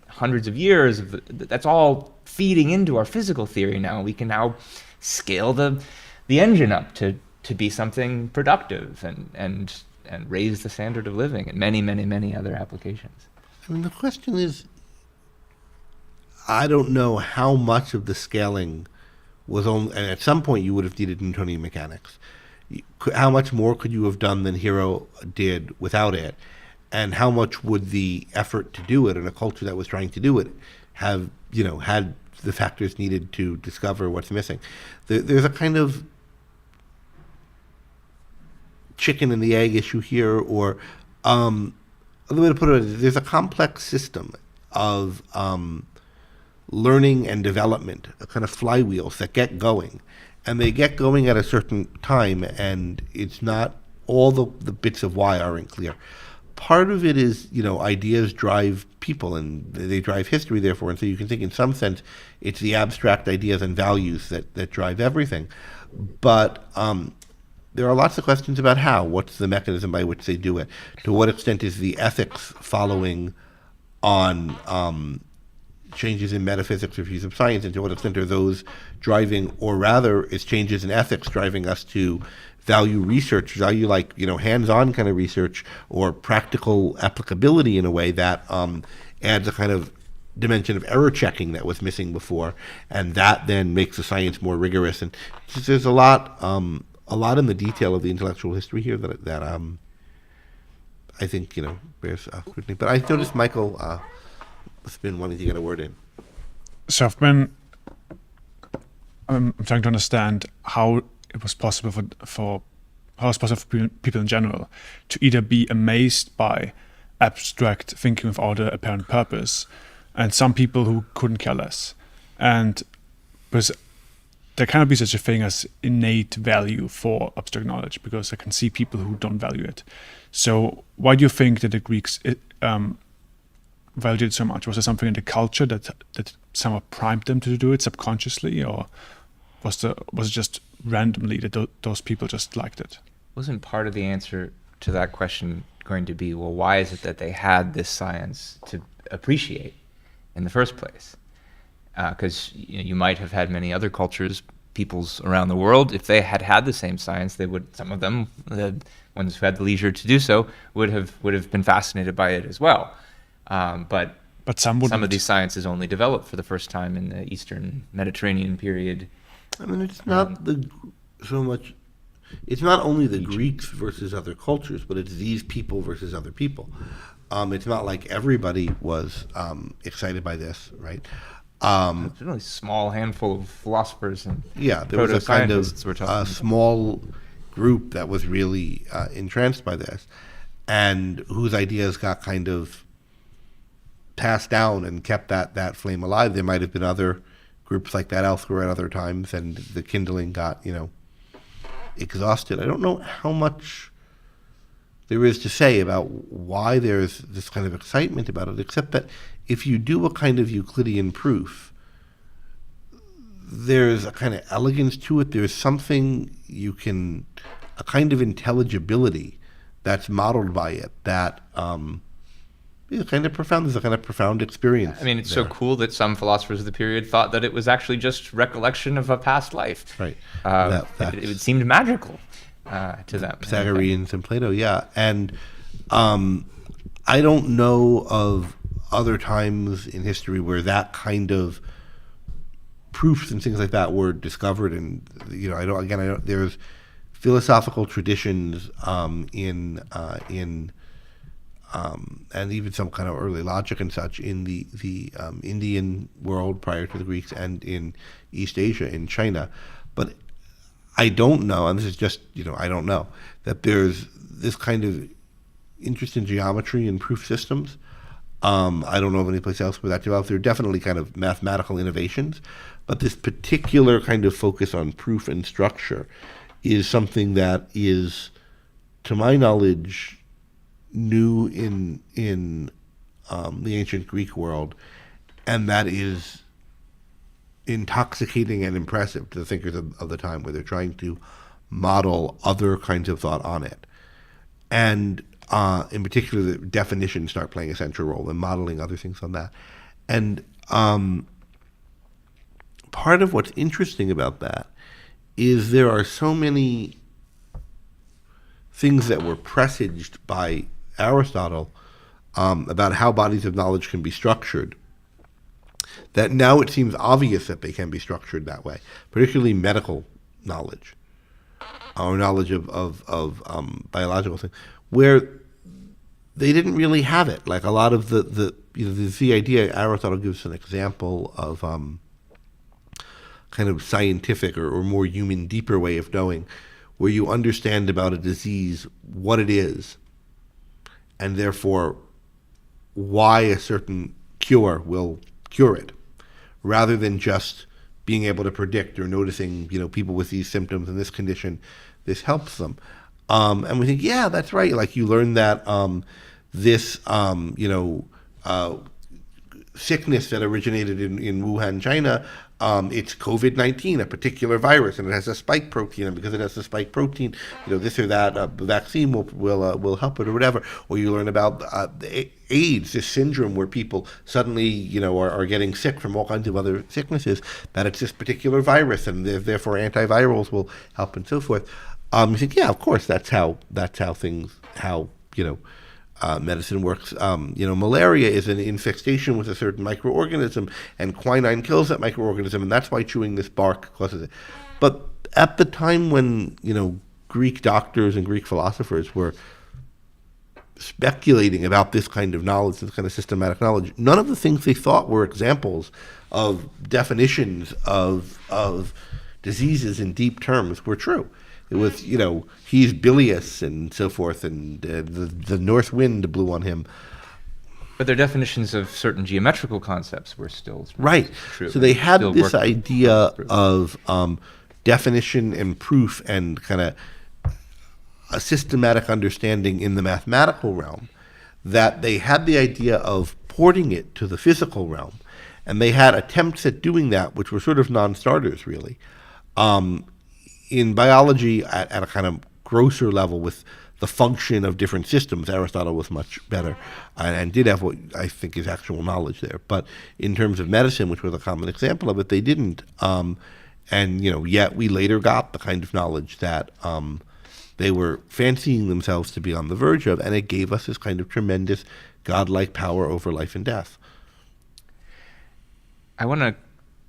hundreds of years, that's all feeding into our physical theory now. We can now scale the engine up to be something productive and raise the standard of living, and many, many, many other applications. I mean, the question is, I don't know how much of the scaling was only, and at some point you would have needed Newtonian mechanics. How much more could you have done than Hero did without it? And how much would the effort to do it in a culture that was trying to do it have, had the factors needed to discover what's missing? There's a kind of chicken and the egg issue here, or the way to put it is there's a complex system of learning and development, a kind of flywheels that get going. And they get going at a certain time, and it's not all the bits of why aren't clear. Part of it is, ideas drive people and they drive history, therefore. And so you can think in some sense it's the abstract ideas and values that drive everything. But there are lots of questions about how. What's the mechanism by which they do it? To what extent is the ethics following on changes in metaphysics or views of science, and to what extent are those driving, or rather is changes in ethics driving us to value research, value hands-on kind of research or practical applicability in a way that adds a kind of dimension of error checking that was missing before, and that then makes the science more rigorous. And there's a lot in the detail of the intellectual history here that I think bears scrutiny. But I noticed Michael has been wanting to get a word in. So I'm trying to understand how it was possible for people in general to either be amazed by abstract thinking without an apparent purpose, and some people who couldn't care less. And because there cannot be such a thing as innate value for abstract knowledge, because I can see people who don't value it. So why do you think that the Greeks valued it so much? Was there something in the culture that somehow primed them to do it subconsciously, or was it just randomly that those people just liked it? Wasn't part of the answer to that question going to be, well, why is it that they had this science to appreciate in the first place? Because you might have had many other cultures, peoples around the world, if they had the same science, they would. Some of them, the ones who had the leisure to do so, would have been fascinated by it as well. But some of these sciences only developed for the first time in the Eastern Mediterranean period. I mean, it's not so much. It's not only the Greeks versus other cultures, but it's these people versus other people. It's not like everybody was excited by this, right? It's a really small handful of philosophers and there was a kind of a small group that was really entranced by this, and whose ideas got kind of passed down and kept that flame alive. There might have been other groups like that elsewhere at other times, and the kindling got exhausted. I don't know how much there is to say about why there's this kind of excitement about it, except that if you do a kind of Euclidean proof, there's a kind of elegance to it. There's something a kind of intelligibility that's modeled by it that is kind of profound. There's a kind of profound experience. I mean, it's there. so cool that some philosophers of the period thought that it was actually just recollection of a past life. Right. It seemed magical to them. Pythagoreans and Plato, yeah. And I don't know of other times in history where that kind of proofs and things like that were discovered. And there's philosophical traditions and even some kind of early logic and such in the Indian world prior to the Greeks, and in East Asia, in China. But I don't know, and this is just, I don't know, that there's this kind of interest in geometry and proof systems. I don't know of any place else where that develops. There are definitely kind of mathematical innovations, but this particular kind of focus on proof and structure is something that is, to my knowledge, new in the ancient Greek world, and that is intoxicating and impressive to the thinkers of the time, where they're trying to model other kinds of thought on it. And in particular, the definitions start playing a central role in modeling other things on that. And part of what's interesting about that is there are so many things that were presaged by Aristotle about how bodies of knowledge can be structured that now it seems obvious that they can be structured that way, particularly medical knowledge or knowledge of biological things, where they didn't really have it. Like a lot of the idea, Aristotle gives an example of kind of scientific or more human, deeper way of knowing, where you understand about a disease what it is, and therefore why a certain cure will cure it, rather than just being able to predict or noticing, people with these symptoms and this condition, this helps them. And we think, yeah, that's right. Like you learn that this, sickness that originated in Wuhan, China, it's COVID-19, a particular virus, and it has a spike protein, and because it has a spike protein, this or that vaccine will help it or whatever. Or you learn about AIDS, this syndrome where people suddenly, are getting sick from all kinds of other sicknesses, that it's this particular virus, and therefore antivirals will help and so forth. You think, yeah, of course, that's how medicine works. Malaria is an infestation with a certain microorganism, and quinine kills that microorganism, and that's why chewing this bark causes it. But at the time when, Greek doctors and Greek philosophers were speculating about this kind of knowledge, this kind of systematic knowledge, none of the things they thought were examples of definitions of diseases in deep terms were true. It was, he's bilious and so forth, and the north wind blew on him. But their definitions of certain geometrical concepts were still right. True. So they had this idea of definition and proof and kind of a systematic understanding in the mathematical realm, that they had the idea of porting it to the physical realm. And they had attempts at doing that, which were sort of non-starters, really. In biology, at a kind of grosser level with the function of different systems, Aristotle was much better and did have what I think is actual knowledge there. But in terms of medicine, which was a common example of it, they didn't. Yet we later got the kind of knowledge that they were fancying themselves to be on the verge of, and it gave us this kind of tremendous godlike power over life and death. I want to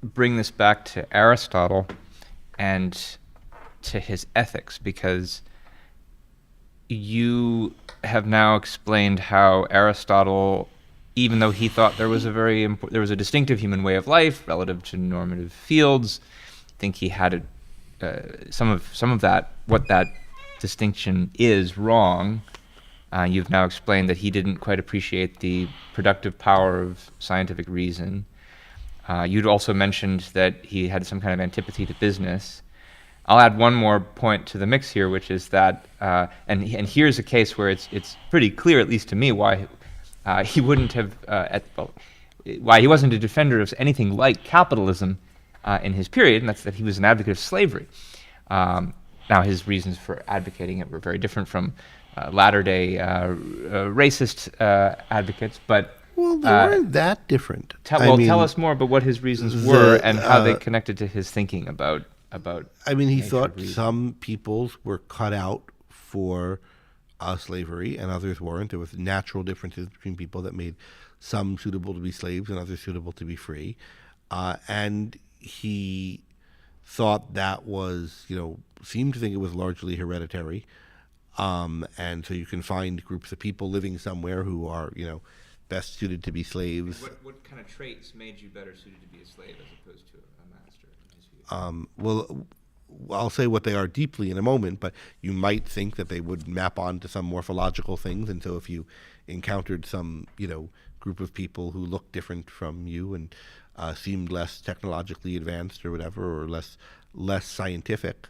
bring this back to Aristotle and to his ethics, because you have now explained how Aristotle, even though he thought there was a distinctive human way of life relative to normative fields, I think he had some of that, what that distinction is, wrong. You've now explained that he didn't quite appreciate the productive power of scientific reason. You'd also mentioned that he had some kind of antipathy to business. I'll add one more point to the mix here, which is that, and here's a case where it's pretty clear, at least to me, why he wouldn't have, why he wasn't a defender of anything like capitalism in his period, and that's that he was an advocate of slavery. Now, his reasons for advocating it were very different from latter-day racist advocates, but well, they weren't that different. Tell us more about what his reasons were and how they connected to his thinking about. He thought some peoples were cut out for slavery and others weren't. There was natural differences between people that made some suitable to be slaves and others suitable to be free. And he thought that was, seemed to think it was largely hereditary. And so you can find groups of people living somewhere who are, best suited to be slaves. What kind of traits made you better suited to be a slave as opposed to a master? Well, I'll say what they are deeply in a moment, but you might think that they would map onto some morphological things, and so if you encountered some, group of people who looked different from you and seemed less technologically advanced or whatever, or less scientific,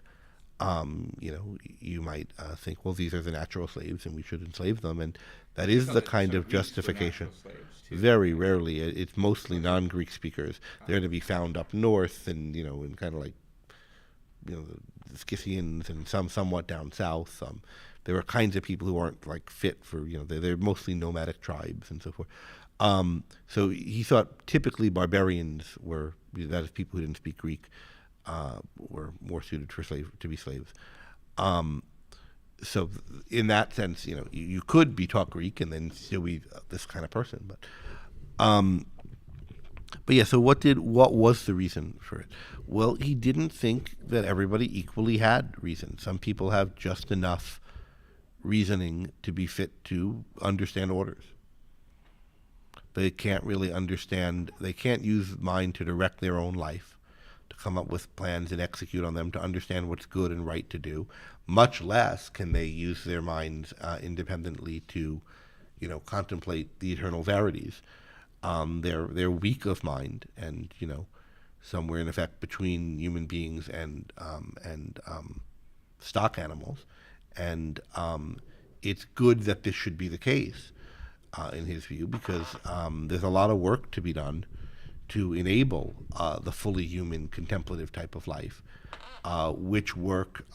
you might think, well, these are the natural slaves and we should enslave them, and that is the kind of justification. Very rarely. It's mostly non-Greek speakers. They're to be found up north and, in kind of like, the Scythians and some somewhat down south. There are kinds of people who aren't like fit for, they're mostly nomadic tribes and so forth. So he thought typically barbarians were, that is people who didn't speak Greek, were more suited to be slaves. So in that sense, you could be taught Greek and then still be this kind of person. But But yeah, so what was the reason for it? Well, he didn't think that everybody equally had reason. Some people have just enough reasoning to be fit to understand orders. They can't really understand, they can't use mind to direct their own life, to come up with plans and execute on them, to understand what's good and right to do. Much less can they use their minds independently to, contemplate the eternal verities. They're weak of mind, and somewhere in effect between human beings and stock animals, and it's good that this should be the case, in his view, because there's a lot of work to be done to enable the fully human contemplative type of life, which work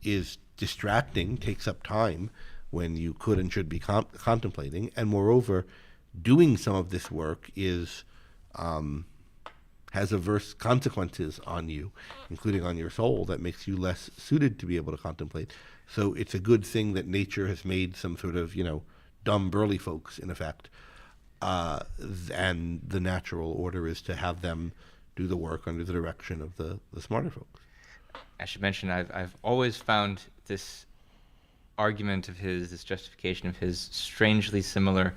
is distracting, takes up time when you could and should be contemplating, and moreover, doing some of this work is has adverse consequences on you, including on your soul, that makes you less suited to be able to contemplate. So it's a good thing that nature has made some sort of, dumb burly folks, in effect, and the natural order is to have them do the work under the direction of the smarter folks. I should mention I've always found this argument of his, this justification of his, strangely similar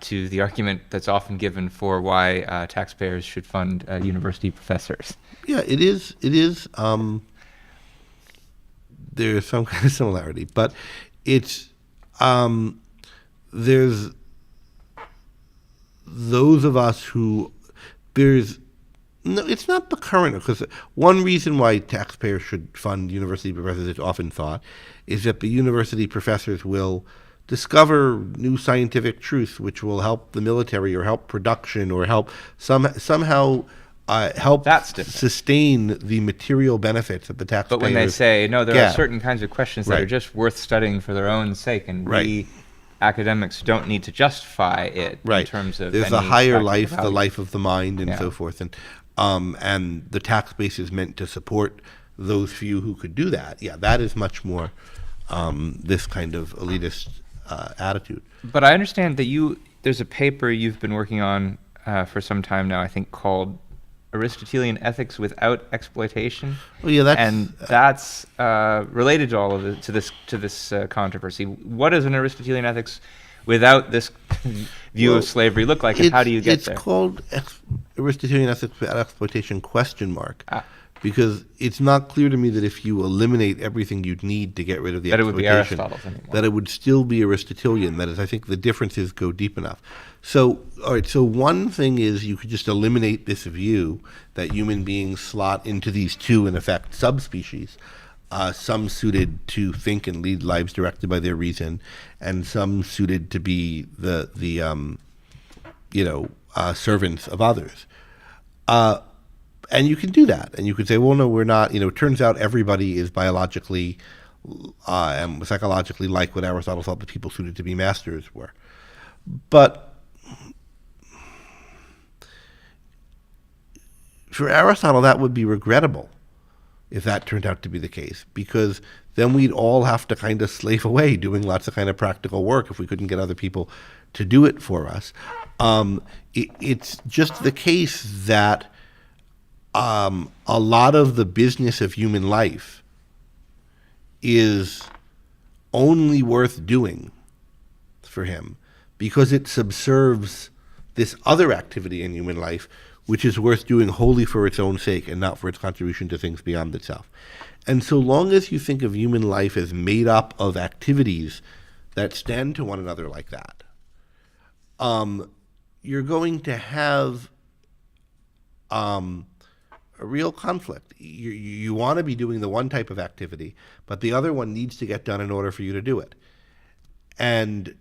to the argument that's often given for why taxpayers should fund university professors. Yeah, it is. There's some kind of similarity, but it's there's those of us who no, it's not the current, because one reason why taxpayers should fund university professors, it's often thought, is that the university professors will discover new scientific truths which will help the military or help production or help somehow help sustain the material benefits that the taxpayers. But when they say, no, there Yeah. are certain kinds of questions that are just worth studying for their own sake, and we academics don't need to justify it in terms of there's any a higher practical life, value. the life of the mind, and so forth, and the tax base is meant to support those few who could do that. Yeah, that is much more this kind of elitist attitude. But I understand that there's a paper you've been working on for some time now, I think, called Aristotelian Ethics Without Exploitation. Oh yeah, that's related to all of it, to this controversy. What does an Aristotelian ethics without this view of slavery look like, and how do you get there? It's called Aristotelian Ethics Without Exploitation ? Because it's not clear to me that if you eliminate everything you'd need to get rid of the that it would be exploitation, Aristotle's anymore. that it would still be Aristotelian. That is, I think the differences go deep enough. So, all right, so one thing is you could just eliminate this view that human beings slot into these two, in effect, subspecies, some suited to think and lead lives directed by their reason, and some suited to be the servants of others. And you can do that. And you could say, well, no, we're not. It turns out everybody is biologically and psychologically like what Aristotle thought the people suited to be masters were. But for Aristotle, that would be regrettable if that turned out to be the case, because then we'd all have to kind of slave away doing lots of kind of practical work if we couldn't get other people to do it for us. It's just the case that a lot of the business of human life is only worth doing for him because it subserves this other activity in human life, which is worth doing wholly for its own sake and not for its contribution to things beyond itself. And so long as you think of human life as made up of activities that stand to one another like that, you're going to have a real conflict. You want to be doing the one type of activity, but the other one needs to get done in order for you to do it. And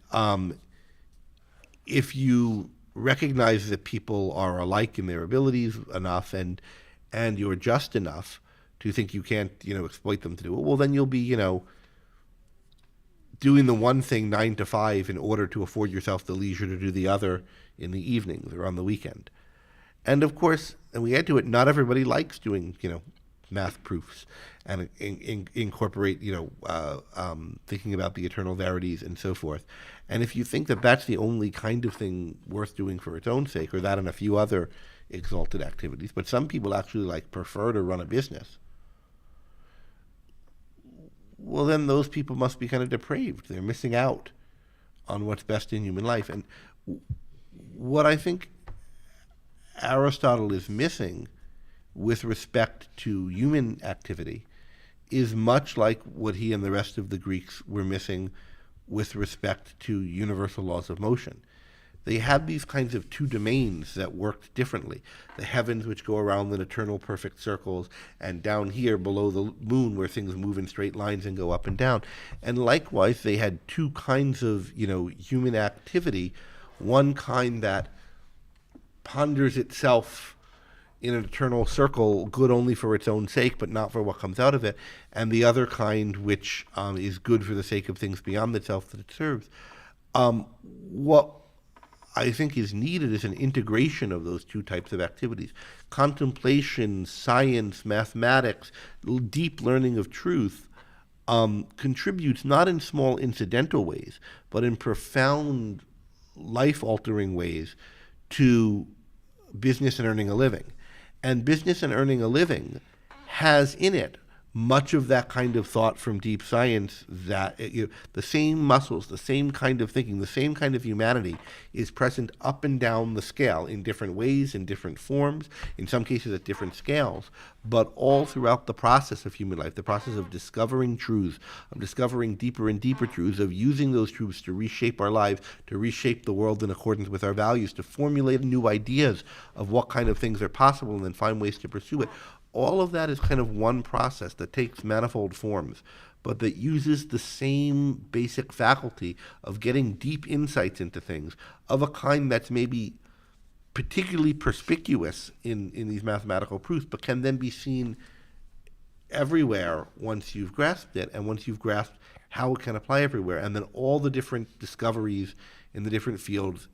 if you recognize that people are alike in their abilities enough, and you're just enough to think you can't, exploit them to do it, well, then you'll be, doing the one thing 9 to 5 in order to afford yourself the leisure to do the other in the evenings or on the weekend. And of course, and we add to it, not everybody likes doing, math proofs and incorporate, thinking about the eternal verities and so forth. And if you think that that's the only kind of thing worth doing for its own sake, or that and a few other exalted activities, but some people actually prefer to run a business, well, then those people must be kind of depraved. They're missing out on what's best in human life. And what I think Aristotle is missing with respect to human activity is much like what he and the rest of the Greeks were missing with respect to universal laws of motion. They had these kinds of two domains that worked differently. The heavens, which go around in eternal perfect circles, and down here below the moon where things move in straight lines and go up and down. And likewise, they had two kinds of, human activity. One kind that ponders itself in an eternal circle, good only for its own sake, but not for what comes out of it, and the other kind which is good for the sake of things beyond itself that it serves. What I think is needed is an integration of those two types of activities. Contemplation, science, mathematics, deep learning of truth contributes not in small incidental ways, but in profound life-altering ways to business and earning a living. And business and earning a living has in it much of that kind of thought from deep science, that the same muscles, the same kind of thinking, the same kind of humanity is present up and down the scale in different ways, in different forms, in some cases at different scales, but all throughout the process of human life, the process of discovering truths, of discovering deeper and deeper truths, of using those truths to reshape our lives, to reshape the world in accordance with our values, to formulate new ideas of what kind of things are possible and then find ways to pursue it. All of that is kind of one process that takes manifold forms, but that uses the same basic faculty of getting deep insights into things of a kind that's maybe particularly perspicuous in these mathematical proofs, but can then be seen everywhere once you've grasped it, and once you've grasped how it can apply everywhere. And then all the different discoveries in the different fields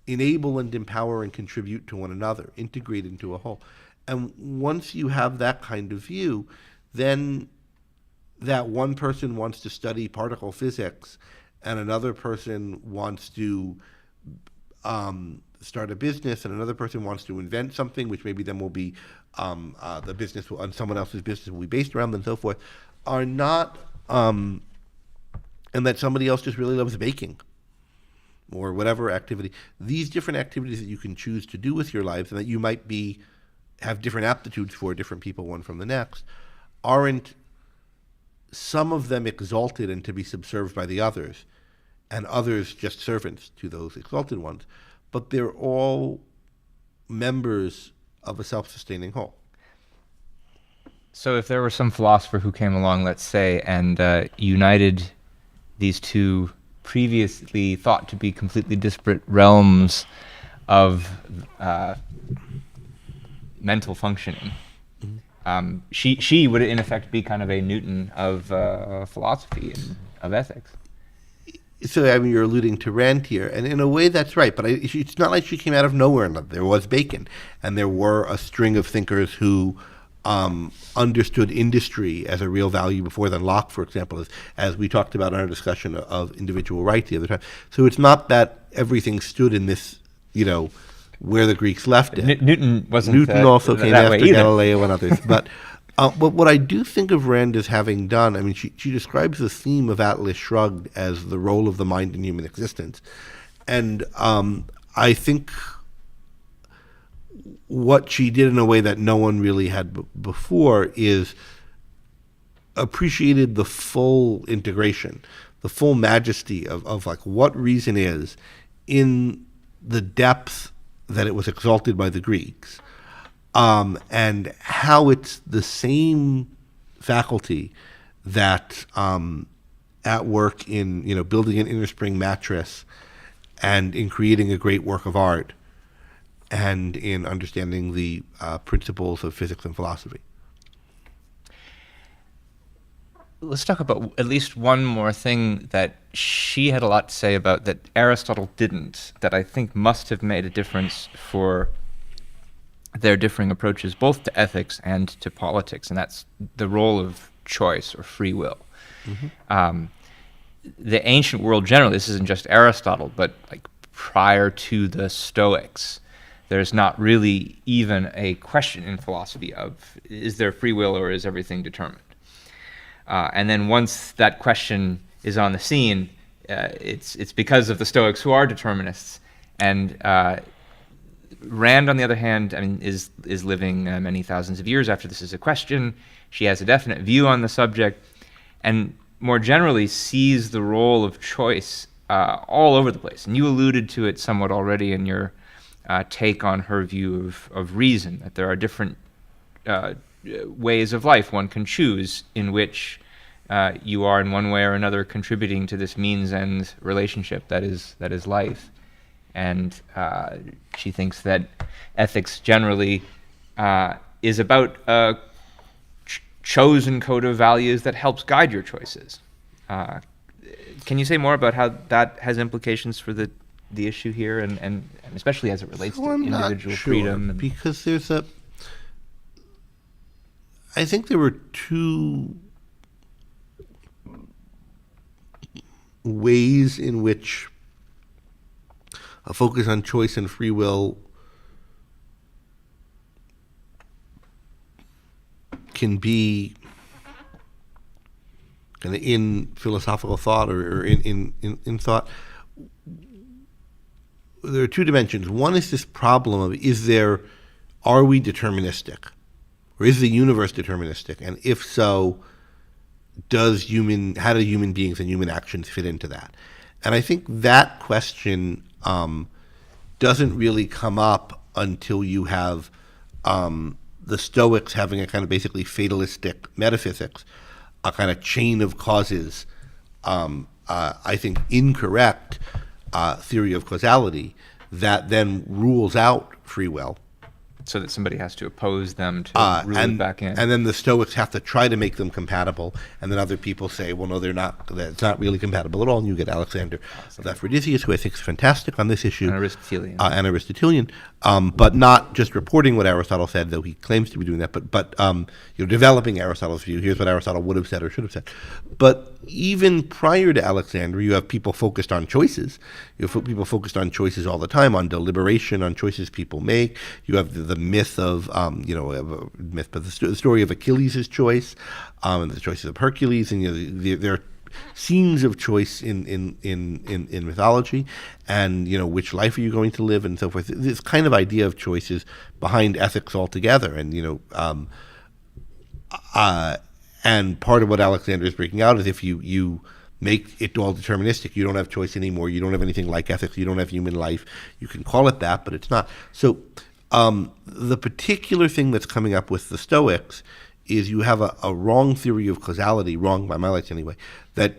enable and empower and contribute to one another, integrate into a whole. And once you have that kind of view, then that one person wants to study particle physics and another person wants to start a business and another person wants to invent something, which maybe then will be the business on someone else's business will be based around and so forth, are not, and that somebody else just really loves baking or whatever activity. These different activities that you can choose to do with your lives and that you might have different aptitudes for different people, one from the next, aren't some of them exalted and to be subserved by the others, and others just servants to those exalted ones, but they're all members of a self-sustaining whole. So if there were some philosopher who came along, let's say, and united these two previously thought to be completely disparate realms of mental functioning, she would in effect be kind of a Newton of philosophy and of ethics. So you're alluding to Rand here, and in a way that's right, but it's not like she came out of nowhere. There was Bacon, and there were a string of thinkers who understood industry as a real value before then. Locke, for example, as we talked about in our discussion of individual right the other time. So it's not that everything stood in this, where the Greeks left it. Newton wasn't. Newton also came after either. Galileo and others. But what I do think of Rand as having done, she describes the theme of Atlas Shrugged as the role of the mind in human existence. And I think what she did in a way that no one really had before is appreciated the full integration, the full majesty of what reason is in the depth that it was exalted by the Greeks, and how it's the same faculty that at work in building an inner spring mattress and in creating a great work of art and in understanding the principles of physics and philosophy. Let's talk about at least one more thing that she had a lot to say about that Aristotle didn't, that I think must have made a difference for there are differing approaches both to ethics and to politics, and that's the role of choice or free will. The ancient world generally, this isn't just Aristotle, but like prior to the Stoics, there's not really even a question in philosophy of, is there free will or is everything determined? And then once that question is on the scene, it's because of the Stoics, who are determinists. And Rand, on the other hand, I mean, is living many thousands of years after this is a question. She has a definite view on the subject, and more generally sees the role of choice all over the place. And you alluded to it somewhat already in your take on her view of reason, that there are different ways of life one can choose in which you are in one way or another contributing to this means-end relationship that is life. And she thinks that ethics generally is about a chosen code of values that helps guide your choices. Can you say more about how that has implications for the issue here, and especially as it relates to individual freedom? Because I think there were two ways in which a focus on choice and free will can be kind of in philosophical thought or in thought. There are two dimensions. One is this problem of, are we deterministic? Or is the universe deterministic? And if so, how do human beings and human actions fit into that? And I think that question doesn't really come up until you have the Stoics having a kind of basically fatalistic metaphysics, a kind of chain of causes, I think incorrect theory of causality that then rules out free will. So that somebody has to oppose them to rule it back in. And then the Stoics have to try to make them compatible, and then other people say, well, no, they're not. It's not really compatible at all. And you get Alexander of Aphrodisias, who I think is fantastic on this issue. And Aristotelian. But not just reporting what Aristotle said, though he claims to be doing that, but developing Aristotle's view. Here's what Aristotle would have said or should have said. But even prior to Alexander, you have people focused on choices. You have people focused on choices all the time, on deliberation, on choices people make. You have the myth of, but the story of Achilles' choice, and the choices of Hercules, and there are scenes of choice in mythology, and which life are you going to live, and so forth. This kind of idea of choice is behind ethics altogether, and and part of what Alexander is breaking out is if you make it all deterministic, you don't have choice anymore. You don't have anything like ethics. You don't have human life. You can call it that, but it's not. So the particular thing that's coming up with the Stoics is you have a wrong theory of causality, wrong by my lights anyway, that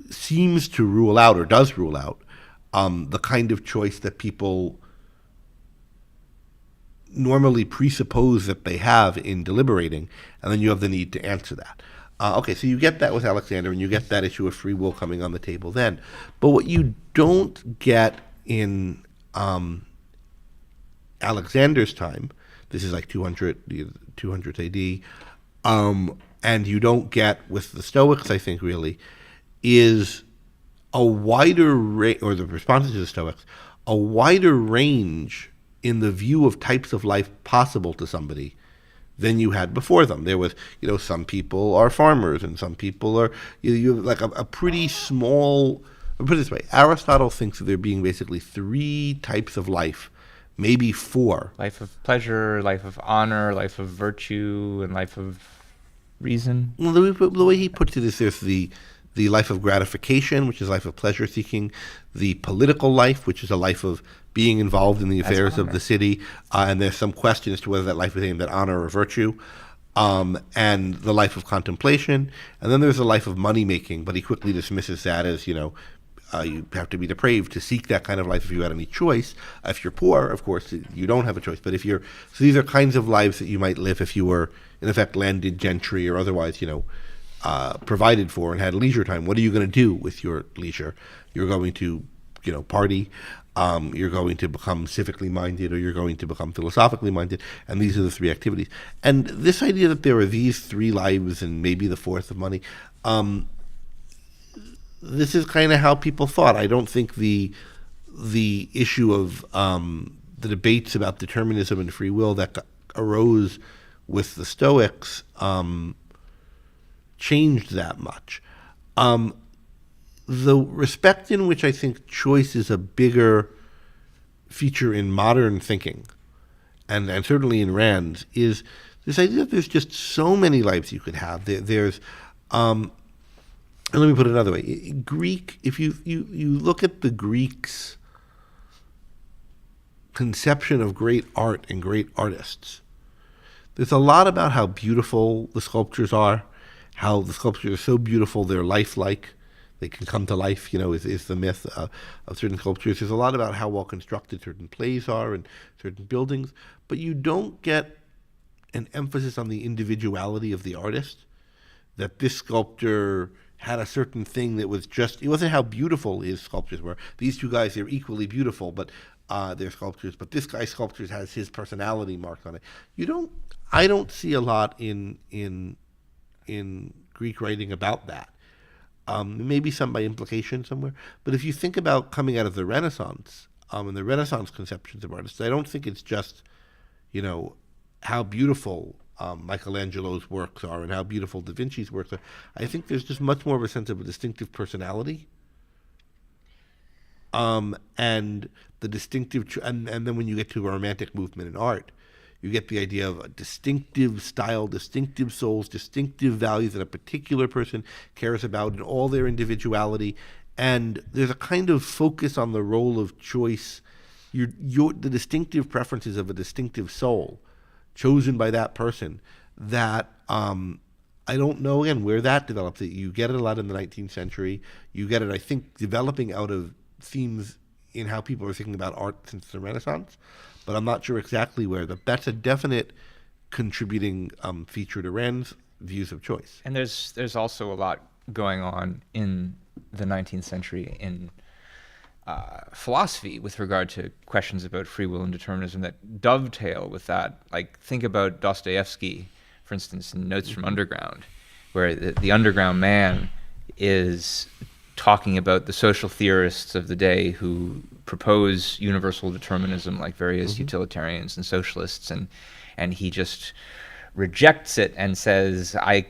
seems to rule out, or does rule out, the kind of choice that people normally presuppose that they have in deliberating, and then you have the need to answer that. Okay, so you get that with Alexander, and you get that issue of free will coming on the table then. But what you don't get in Alexander's time, this is like 200 AD, and you don't get with the Stoics, I think, really, is a wider range, or the responses to the Stoics, a wider range in the view of types of life possible to somebody than you had before them. There was, some people are farmers, and some people are, you have like a pretty small, put it this way, Aristotle thinks of there being basically 3 types of life, maybe 4. Life of pleasure, life of honor, life of virtue, and life of reason. Well, the way he puts it is there's the life of gratification, which is life of pleasure seeking, the political life, which is a life of being involved in the affairs of the city, and there's some question as to whether that life is aimed at honor or virtue, and the life of contemplation, and then there's the life of money making, but he quickly dismisses that as, you have to be depraved to seek that kind of life if you had any choice. If you're poor, of course, you don't have a choice. But so these are kinds of lives that you might live if you were, in effect, landed gentry or otherwise, provided for and had leisure time. What are you going to do with your leisure? You're going to party. You're going to become civically minded, or you're going to become philosophically minded, and these are the three activities. And this idea that there are these three lives and maybe the fourth of money, this is kind of how people thought. I don't think the issue of the debates about determinism and free will that arose with the Stoics changed that much. The respect in which I think choice is a bigger feature in modern thinking, and certainly in Rand's, is this idea that there's just so many lives you could have. There's, and let me put it another way. Greek, if you look at the Greeks' conception of great art and great artists, there's a lot about how beautiful the sculptures are, how the sculptures are so beautiful they're lifelike. They can come to life, is the myth of certain sculptures. There's a lot about how well constructed certain plays are and certain buildings, but you don't get an emphasis on the individuality of the artist, that this sculptor had a certain thing that was just, it wasn't how beautiful his sculptures were. These two guys, they're equally beautiful, but their sculptures, but this guy's sculptures has his personality marked on it. I don't see a lot in Greek writing about that. Maybe some by implication somewhere. But if you think about coming out of the Renaissance, and the Renaissance conceptions of artists, I don't think it's just, how beautiful Michelangelo's works are and how beautiful Da Vinci's works are. I think there's just much more of a sense of a distinctive personality. And the distinctive, and then when you get to a romantic movement in art, you get the idea of a distinctive style, distinctive souls, distinctive values that a particular person cares about in all their individuality. And there's a kind of focus on the role of choice, the distinctive preferences of a distinctive soul chosen by that person that I don't know, again, where that develops. You get it a lot in the 19th century. You get it, I think, developing out of themes in how people are thinking about art since the Renaissance. But I'm not sure exactly where. But that's a definite contributing feature to Rand's views of choice. And there's also a lot going on in the 19th century in philosophy with regard to questions about free will and determinism that dovetail with that. Like, think about Dostoevsky, for instance, in Notes from Underground, where the underground man is talking about the social theorists of the day who propose universal determinism, like various utilitarians and socialists, and he just rejects it and says, I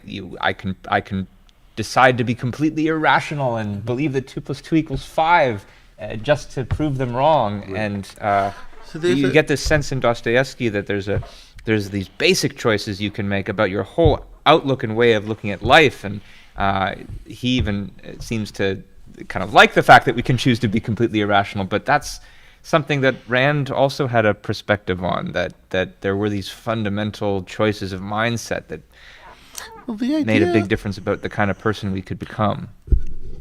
can decide to be completely irrational and believe that 2 + 2 = 5 just to prove them wrong. Right. And so you get this sense in Dostoevsky that there's these basic choices you can make about your whole outlook and way of looking at life, and he even seems to kind of like the fact that we can choose to be completely irrational, but that's something that Rand also had a perspective on, that there were these fundamental choices of mindset that made a big difference about the kind of person we could become.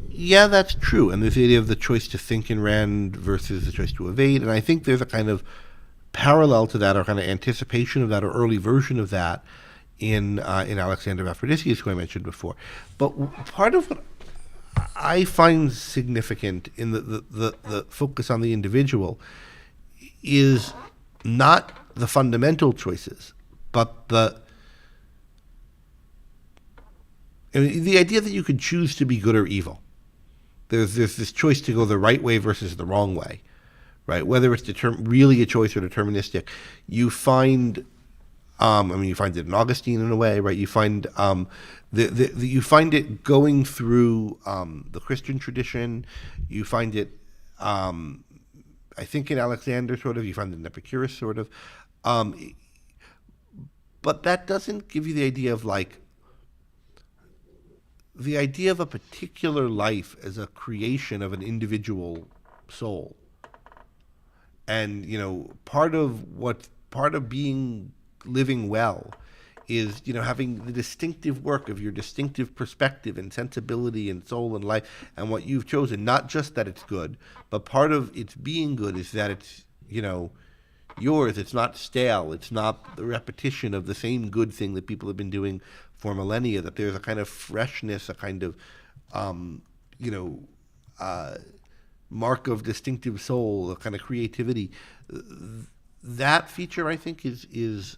Yeah, that's true. And there's the idea of the choice to think in Rand versus the choice to evade, and I think there's a kind of parallel to that, or kind of anticipation of that, or early version of that in Alexander Aphrodisias, who I mentioned before. But part of what I find significant in the focus on the individual is not the fundamental choices, but the idea that you could choose to be good or evil. There's this choice to go the right way versus the wrong way, right? Whether it's really a choice or deterministic, you find. You find it in Augustine in a way, right? You find you find it going through the Christian tradition. You find it, I think, in Alexander, sort of. You find it in Epicurus, sort of. But that doesn't give you the idea of the idea of a particular life as a creation of an individual soul. And part of living well is having the distinctive work of your distinctive perspective and sensibility and soul and life and what you've chosen. Not just that it's good, but part of its being good is that it's yours. It's not stale. It's not the repetition of the same good thing that people have been doing for millennia. That there's a kind of freshness, a kind of mark of distinctive soul, a kind of creativity. That feature, I think, is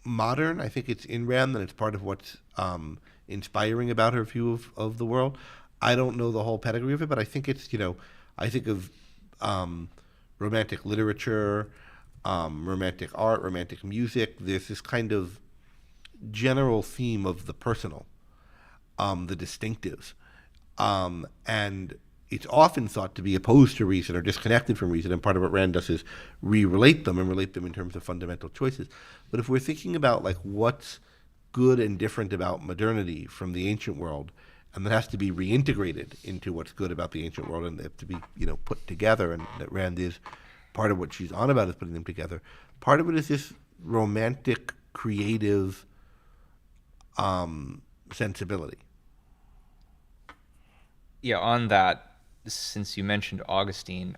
modern. I think it's in Rand, and it's part of what's inspiring about her view of the world. I don't know the whole pedigree of it, but I think it's, I think of romantic literature, romantic art, romantic music. There's this kind of general theme of the personal, the distinctives. And it's often thought to be opposed to reason or disconnected from reason, and part of what Rand does is re-relate them and relate them in terms of fundamental choices. But if we're thinking about like what's good and different about modernity from the ancient world, and that has to be reintegrated into what's good about the ancient world, and they have to be, put together, and that Rand is part of what she's on about is putting them together. Part of it is this romantic, creative sensibility. Yeah, on that, since you mentioned Augustine,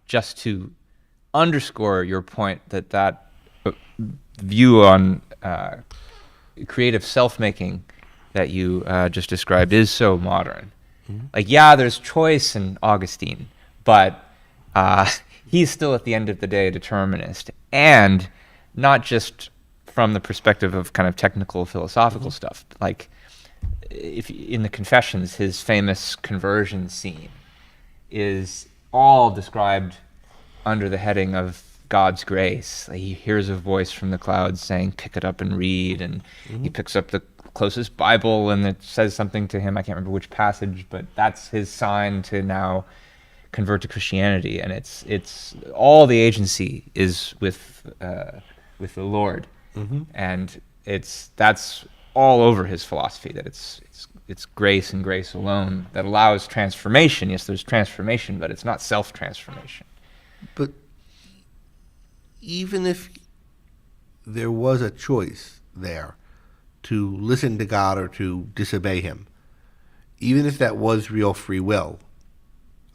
just to underscore your point that view on creative self-making that you just described is so modern. Mm-hmm. Like, yeah, there's choice in Augustine, but he's still at the end of the day a determinist, and not just from the perspective of kind of technical philosophical stuff. Like, if in the Confessions, his famous conversion scene is all described under the heading of God's grace. Like, he hears a voice from the clouds saying, "Pick it up and read," and he picks up the closest Bible and it says something to him. I can't remember which passage, but that's his sign to now convert to Christianity. And it's all the agency is with the Lord, and that's all over his philosophy. That it's grace and grace alone that allows transformation. Yes, there's transformation, but it's not self-transformation. But even if there was a choice there to listen to God or to disobey him, even if that was real free will,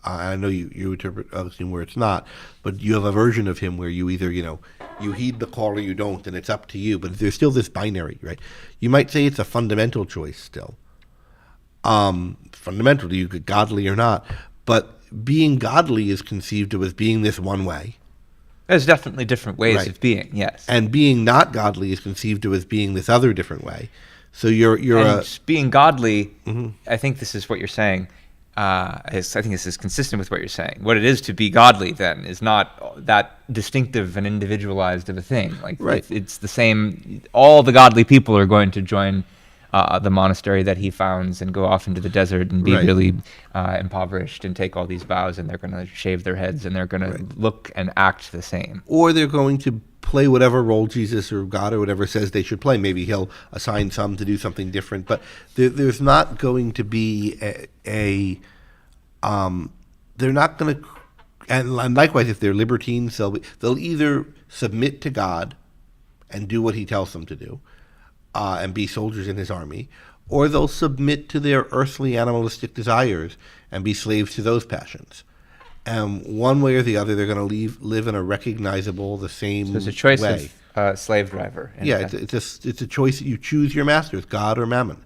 I know you interpret Augustine where it's not, but you have a version of him where you either, you heed the call or you don't, and it's up to you. But there's still this binary, right? You might say it's a fundamental choice still. Fundamental to you, godly or not. But being godly is conceived of as being this one way. There's definitely different ways of being, yes. And being not godly is conceived of as being this other different way. So you're being godly. I think this is what you're saying. I think this is consistent with what you're saying. What it is to be godly, then, is not that distinctive and individualized of a thing. Like, it's the same. All the godly people are going to join the monastery that he founds and go off into the desert and be really impoverished and take all these vows, and they're going to shave their heads and they're going to look and act the same. Or they're going to play whatever role Jesus or God or whatever says they should play. Maybe he'll assign some to do something different, but there's not going to be they're not going to, and likewise, if they're libertines, they'll either submit to God and do what he tells them to do, and be soldiers in his army, or they'll submit to their earthly animalistic desires and be slaves to those passions. One way or the other, they're going to live in a recognizable, the same way. So it's a choice of slave driver. Yeah, it's a choice that you choose your masters, God or Mammon,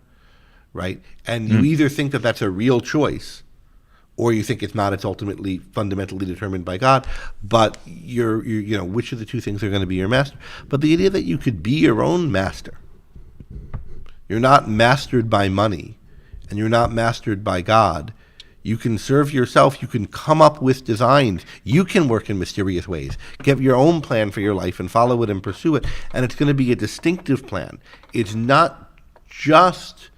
right? And you either think that that's a real choice, or you think it's not. It's ultimately fundamentally determined by God. But you're which of the two things are going to be your master? But the idea that you could be your own master, you're not mastered by money, and you're not mastered by God. You can serve yourself. You can come up with designs. You can work in mysterious ways. Get your own plan for your life and follow it and pursue it. And it's going to be a distinctive plan. It's not just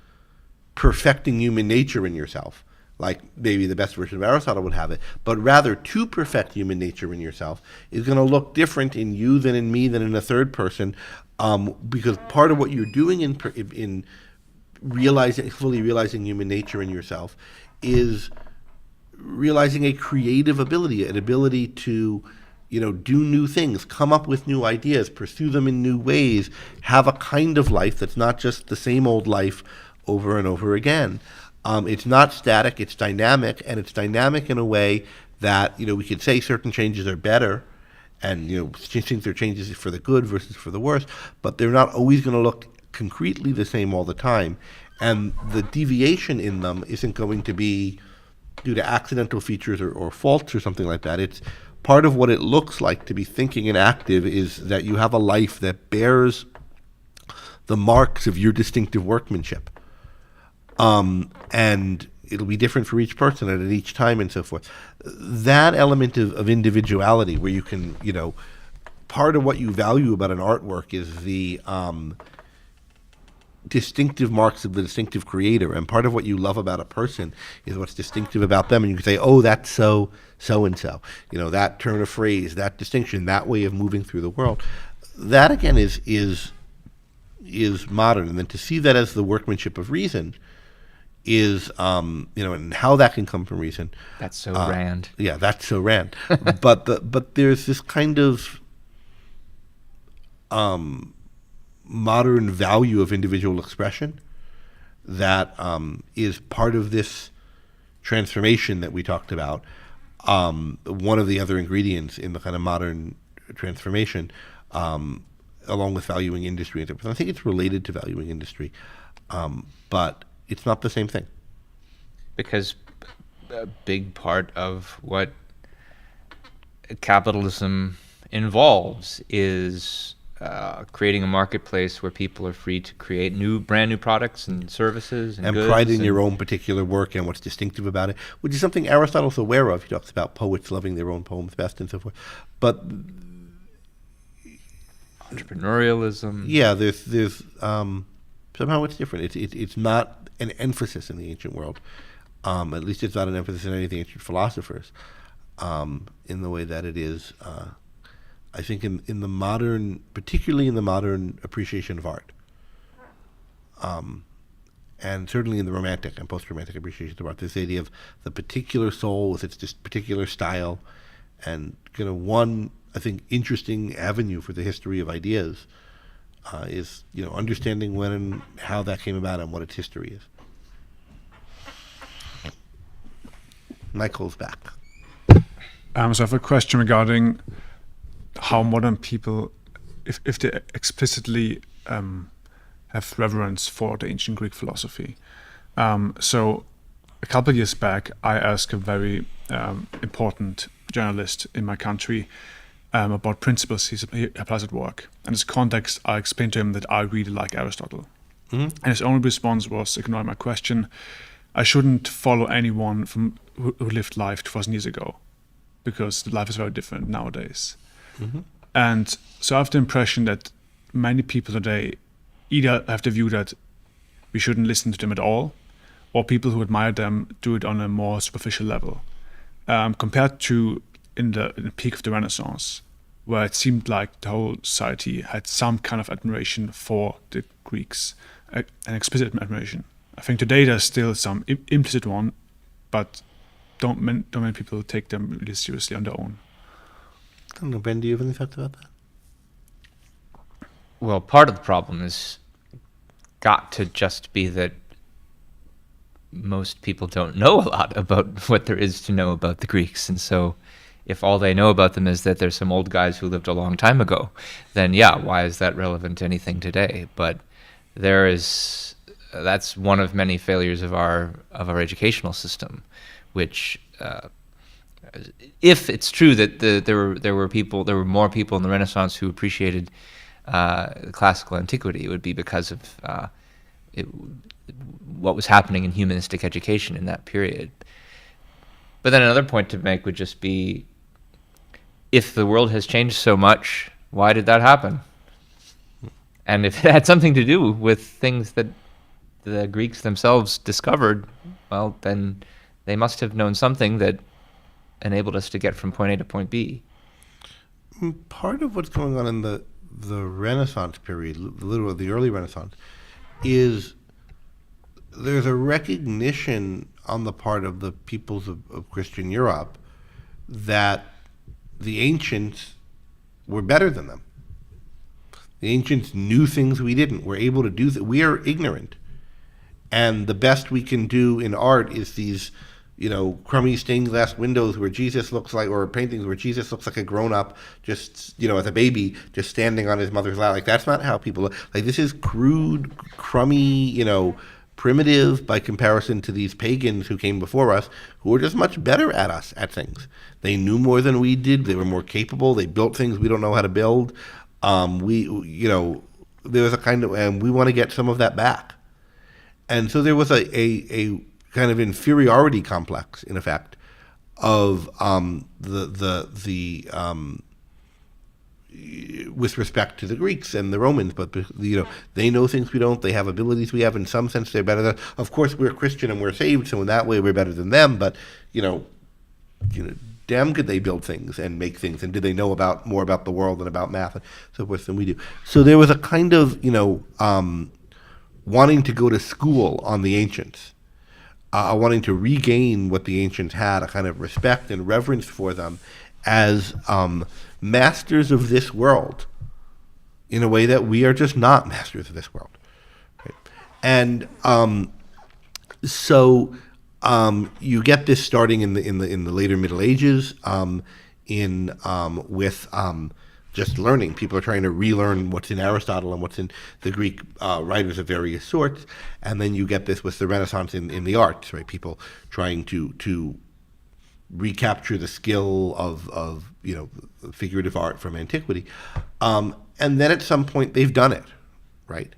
perfecting human nature in yourself, like maybe the best version of Aristotle would have it, but rather to perfect human nature in yourself is going to look different in you than in me than in a third person, because part of what you're doing in fully realizing human nature in yourself is realizing a creative ability, an ability to, do new things, come up with new ideas, pursue them in new ways, have a kind of life that's not just the same old life over and over again. It's not static, it's dynamic, and it's dynamic in a way that, we could say certain changes are better, and, things are changes for the good versus for the worse, but they're not always going to look concretely the same all the time. And the deviation in them isn't going to be due to accidental features or faults or something like that. It's part of what it looks like to be thinking and active is that you have a life that bears the marks of your distinctive workmanship. And it'll be different for each person and at each time and so forth. That element of individuality where you can, part of what you value about an artwork is the distinctive marks of the distinctive creator, and part of what you love about a person is what's distinctive about them, and you can say, oh, that's so-and-so. That turn of phrase, that distinction, that way of moving through the world. That, again, is modern. And then to see that as the workmanship of reason is, and how that can come from reason. That's so Rand. Yeah, that's so Rand. but there's this kind of modern value of individual expression that is part of this transformation that we talked about. One of the other ingredients in the kind of modern transformation, along with valuing industry. And I think it's related to valuing industry, but it's not the same thing. Because a big part of what capitalism involves is creating a marketplace where people are free to create brand new products and services and goods. Pride in your own particular work and what's distinctive about it, which is something Aristotle's aware of. He talks about poets loving their own poems best and so forth. But entrepreneurialism. Yeah, there's somehow it's different. It's not an emphasis in the ancient world. At least it's not an emphasis in any of the ancient philosophers in the way that it is. I think in the modern, particularly in the modern appreciation of art, and certainly in the romantic and post-romantic appreciation of art, this idea of the particular soul with its just particular style, and one, I think, interesting avenue for the history of ideas is understanding when and how that came about and what its history is. Michael's back. So I have a question regarding how modern people, if they explicitly have reverence for the ancient Greek philosophy. So a couple of years back, I asked a very important journalist in my country about principles he applies at work. And in this context, I explained to him that I really like Aristotle. Mm-hmm. And his only response was, ignoring my question, I shouldn't follow anyone who lived life 2,000 years ago, because life is very different nowadays. Mm-hmm. And so I have the impression that many people today either have the view that we shouldn't listen to them at all, or people who admire them do it on a more superficial level. Compared to in the peak of the Renaissance, where it seemed like the whole society had some kind of admiration for the Greeks, an explicit admiration. I think today there's still some implicit one, but don't many people take them really seriously on their own. I don't know, Ben, do you have any thoughts about that? Well, part of the problem is got to just be that most people don't know a lot about what there is to know about the Greeks. And so if all they know about them is that there's some old guys who lived a long time ago, then yeah, why is that relevant to anything today? But that's one of many failures of our educational system, which if it's true that there were more people in the Renaissance who appreciated classical antiquity, it would be because of what was happening in humanistic education in that period. But then another point to make would just be, if the world has changed so much, why did that happen? And if it had something to do with things that the Greeks themselves discovered, well, then they must have known something that enabled us to get from point A to point B. Part of what's going on in the Renaissance period, the early Renaissance, is there's a recognition on the part of the peoples of Christian Europe that the ancients were better than them. The ancients knew things we didn't. We're able to do that. We are ignorant. And the best we can do in art is these, crummy stained glass windows where Jesus looks like, or paintings where Jesus looks like a grown-up, just, as a baby, just standing on his mother's lap. Like, that's not how people look. Like, this is crude, crummy, primitive by comparison to these pagans who came before us, who were just much better at us at things. They knew more than we did. They were more capable. They built things we don't know how to build. There was a kind of, and we want to get some of that back. And so there was a kind of inferiority complex, in effect, of with respect to the Greeks and the Romans, but they know things we don't. They have abilities we have. In some sense, they're better than. Of course, we're Christian and we're saved, so in that way, we're better than them. But damn, could they build things and make things, and did they know more about the world and about math and so forth than we do? So there was a kind of wanting to go to school on the ancients, wanting to regain what the ancients had, a kind of respect and reverence for them as masters of this world, in a way that we are just not masters of this world, right? And so you get this starting in the later Middle Ages, with just learning. People are trying to relearn what's in Aristotle and what's in the Greek writers of various sorts, and then you get this with the Renaissance in the arts, right? People trying to recapture the skill of figurative art from antiquity, and then at some point they've done it, right?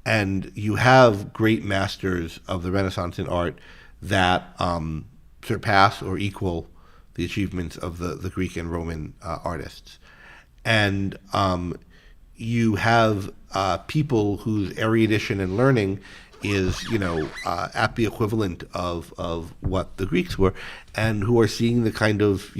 And you have great masters of the Renaissance in art that surpass or equal the achievements of the Greek and Roman artists. And you have people whose erudition and learning is, at the equivalent of what the Greeks were, and who are seeing the kind of,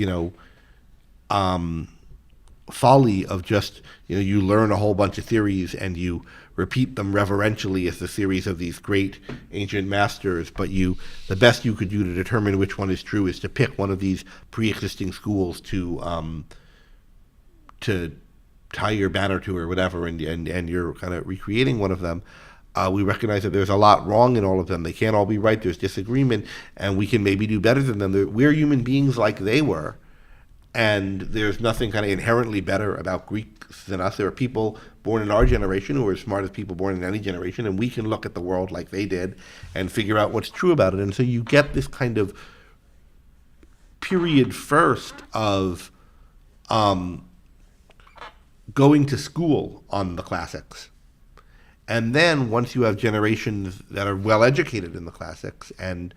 folly of just, you learn a whole bunch of theories and you repeat them reverentially as the theories of these great ancient masters, but the best you could do to determine which one is true is to pick one of these pre-existing schools to tie your banner to or whatever, and you're kind of recreating one of them. We recognize that there's a lot wrong in all of them. They can't all be right. There's disagreement, and we can maybe do better than them. We're human beings like they were, and there's nothing kind of inherently better about Greeks than us. There are people born in our generation who are as smart as people born in any generation, and we can look at the world like they did and figure out what's true about it. And so you get this kind of period first of going to school on the classics. And then once you have generations that are well educated in the classics, and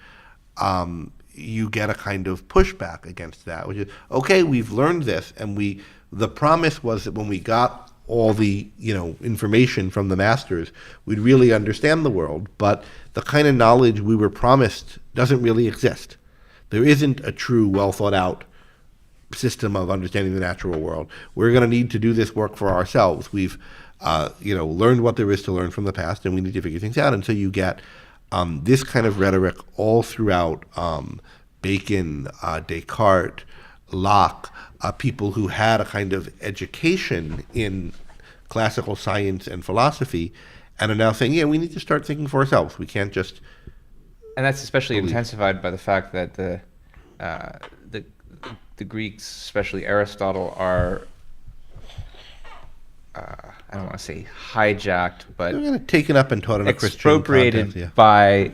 you get a kind of pushback against that, which is, okay, we've learned this, and the promise was that when we got all the information from the masters, we'd really understand the world, but the kind of knowledge we were promised doesn't really exist. There isn't a true, well thought out system of understanding the natural world. We're going to need to do this work for ourselves. We've learned what there is to learn from the past, and we need to figure things out. And so you get this kind of rhetoric all throughout Bacon, Descartes, Locke, people who had a kind of education in classical science and philosophy, and are now saying, yeah, we need to start thinking for ourselves. We can't just... And that's especially intensified by the fact that the Greeks, especially Aristotle, are... I don't want to say hijacked, but they're kind of taken up and taught in a Christian expropriated context, yeah. by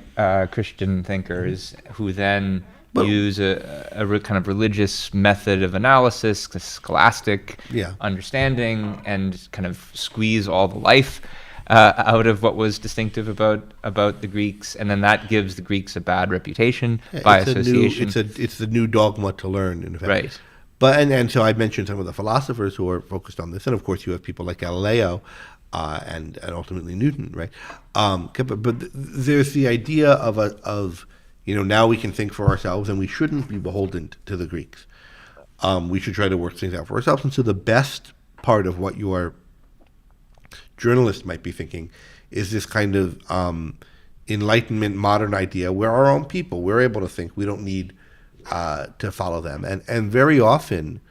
Christian thinkers who then use a kind of religious method of analysis, scholastic understanding, and kind of squeeze all the life out of what was distinctive about the Greeks, and then that gives the Greeks a bad reputation by association. It's the new dogma to learn, in fact. Right. But and so I mentioned some of the philosophers who are focused on this, and of course you have people like Galileo and ultimately Newton, right? But there's the idea of now we can think for ourselves, and we shouldn't be beholden to the Greeks. We should try to work things out for ourselves. And so the best part of what your journalist might be thinking is this kind of Enlightenment modern idea. We're our own people. We're able to think. We don't need to follow them. And very often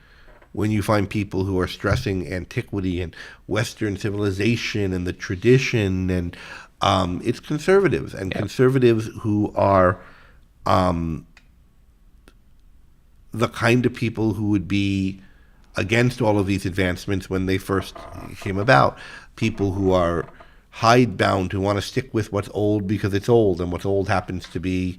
when you find people who are stressing antiquity and Western civilization and the tradition, and it's conservatives, and conservatives who are the kind of people who would be against all of these advancements when they first came about. People who are hidebound, who want to stick with what's old because it's old, and what's old happens to be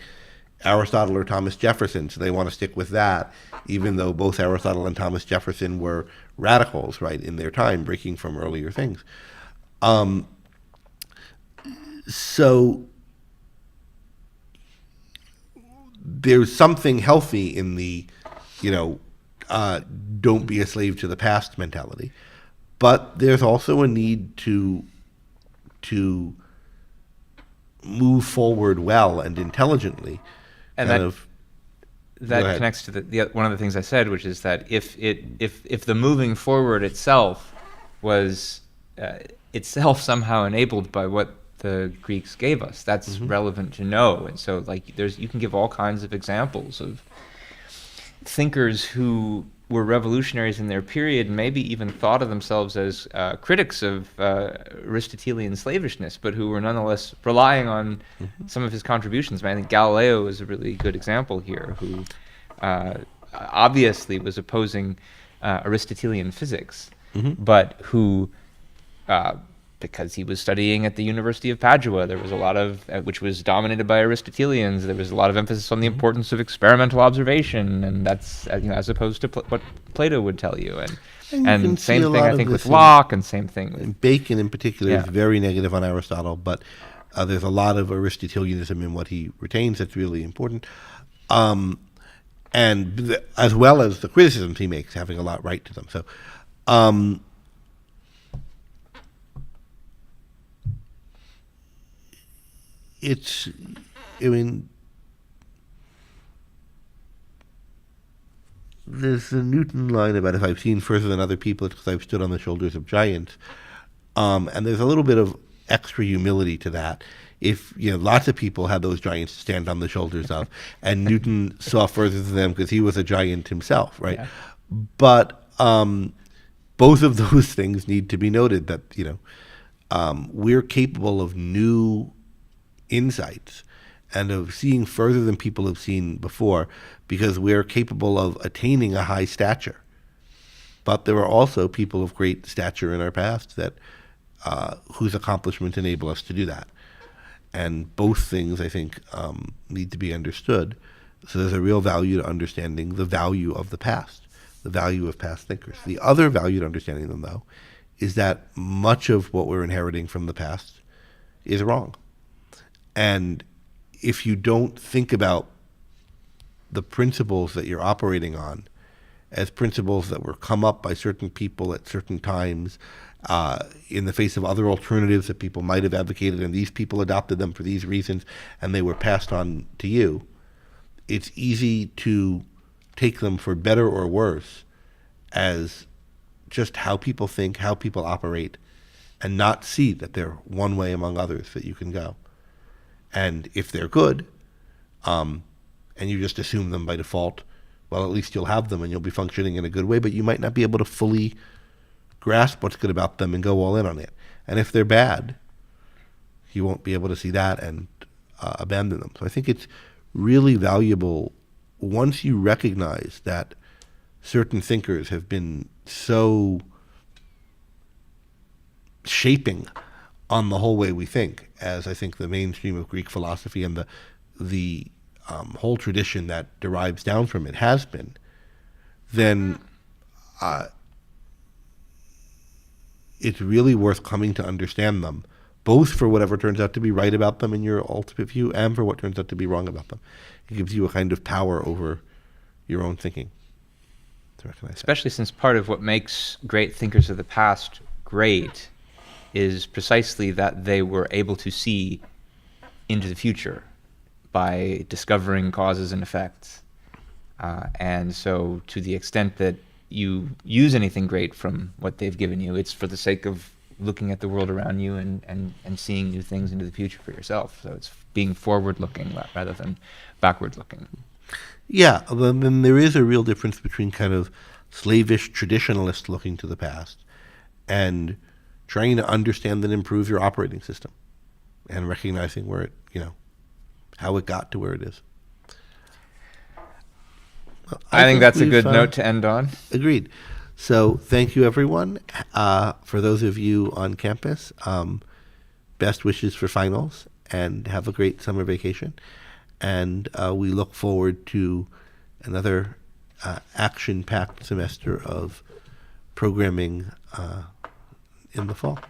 Aristotle or Thomas Jefferson, so they want to stick with that, even though both Aristotle and Thomas Jefferson were radicals, right, in their time, breaking from earlier things. So there's something healthy in the, don't be a slave to the past mentality, but there's also a need to move forward well and intelligently. And that connects to the one of the things I said, which is that if the moving forward itself was itself somehow enabled by what the Greeks gave us, that's relevant to know. And so, like, you can give all kinds of examples of thinkers who were revolutionaries in their period, and maybe even thought of themselves as critics of Aristotelian slavishness, but who were nonetheless relying on some of his contributions. I think Galileo is a really good example here, who obviously was opposing Aristotelian physics, but who, because he was studying at the University of Padua, there was a lot of, which was dominated by Aristotelians, there was a lot of emphasis on the importance of experimental observation, and that's, as opposed to what Plato would tell you. And same thing, I think, with Locke, and same thing with Bacon in particular is very negative on Aristotle, but there's a lot of Aristotelianism in what he retains that's really important. As well as the criticisms he makes, having a lot right to them. So, there's a Newton line about, if I've seen further than other people, it's because I've stood on the shoulders of giants. And there's a little bit of extra humility to that. If, lots of people had those giants to stand on the shoulders of, and Newton saw further than them because he was a giant himself, right? Yeah. But both of those things need to be noted, that, we're capable of new insights and of seeing further than people have seen before, because we're capable of attaining a high stature. But there are also people of great stature in our past that whose accomplishments enable us to do that. And both things, I think, need to be understood. So there's a real value to understanding the value of the past, the value of past thinkers. The other value to understanding them, though, is that much of what we're inheriting from the past is wrong. And if you don't think about the principles that you're operating on as principles that were come up by certain people at certain times, in the face of other alternatives that people might have advocated, and these people adopted them for these reasons, and they were passed on to you, it's easy to take them for better or worse as just how people think, how people operate, and not see that they're one way among others that you can go. And if they're good, and you just assume them by default, well, at least you'll have them and you'll be functioning in a good way, but you might not be able to fully grasp what's good about them and go all in on it. And if they're bad, you won't be able to see that and abandon them. So I think it's really valuable once you recognize that certain thinkers have been so shaping on the whole way we think, as I think the mainstream of Greek philosophy and the whole tradition that derives down from it has been, then it's really worth coming to understand them, both for whatever turns out to be right about them in your ultimate view and for what turns out to be wrong about them. It gives you a kind of power over your own thinking. Especially since part of what makes great thinkers of the past great is precisely that they were able to see into the future by discovering causes and effects. And so to the extent that you use anything great from what they've given you, it's for the sake of looking at the world around you and seeing new things into the future for yourself. So it's being forward-looking rather than backward-looking. Yeah, then there is a real difference between kind of slavish traditionalist looking to the past and trying to understand and improve your operating system and recognizing where it, how it got to where it is. Well, I think that's a good note to end on. Agreed. So thank you, everyone. For those of you on campus, best wishes for finals, and have a great summer vacation. And we look forward to another action-packed semester of programming in the fall.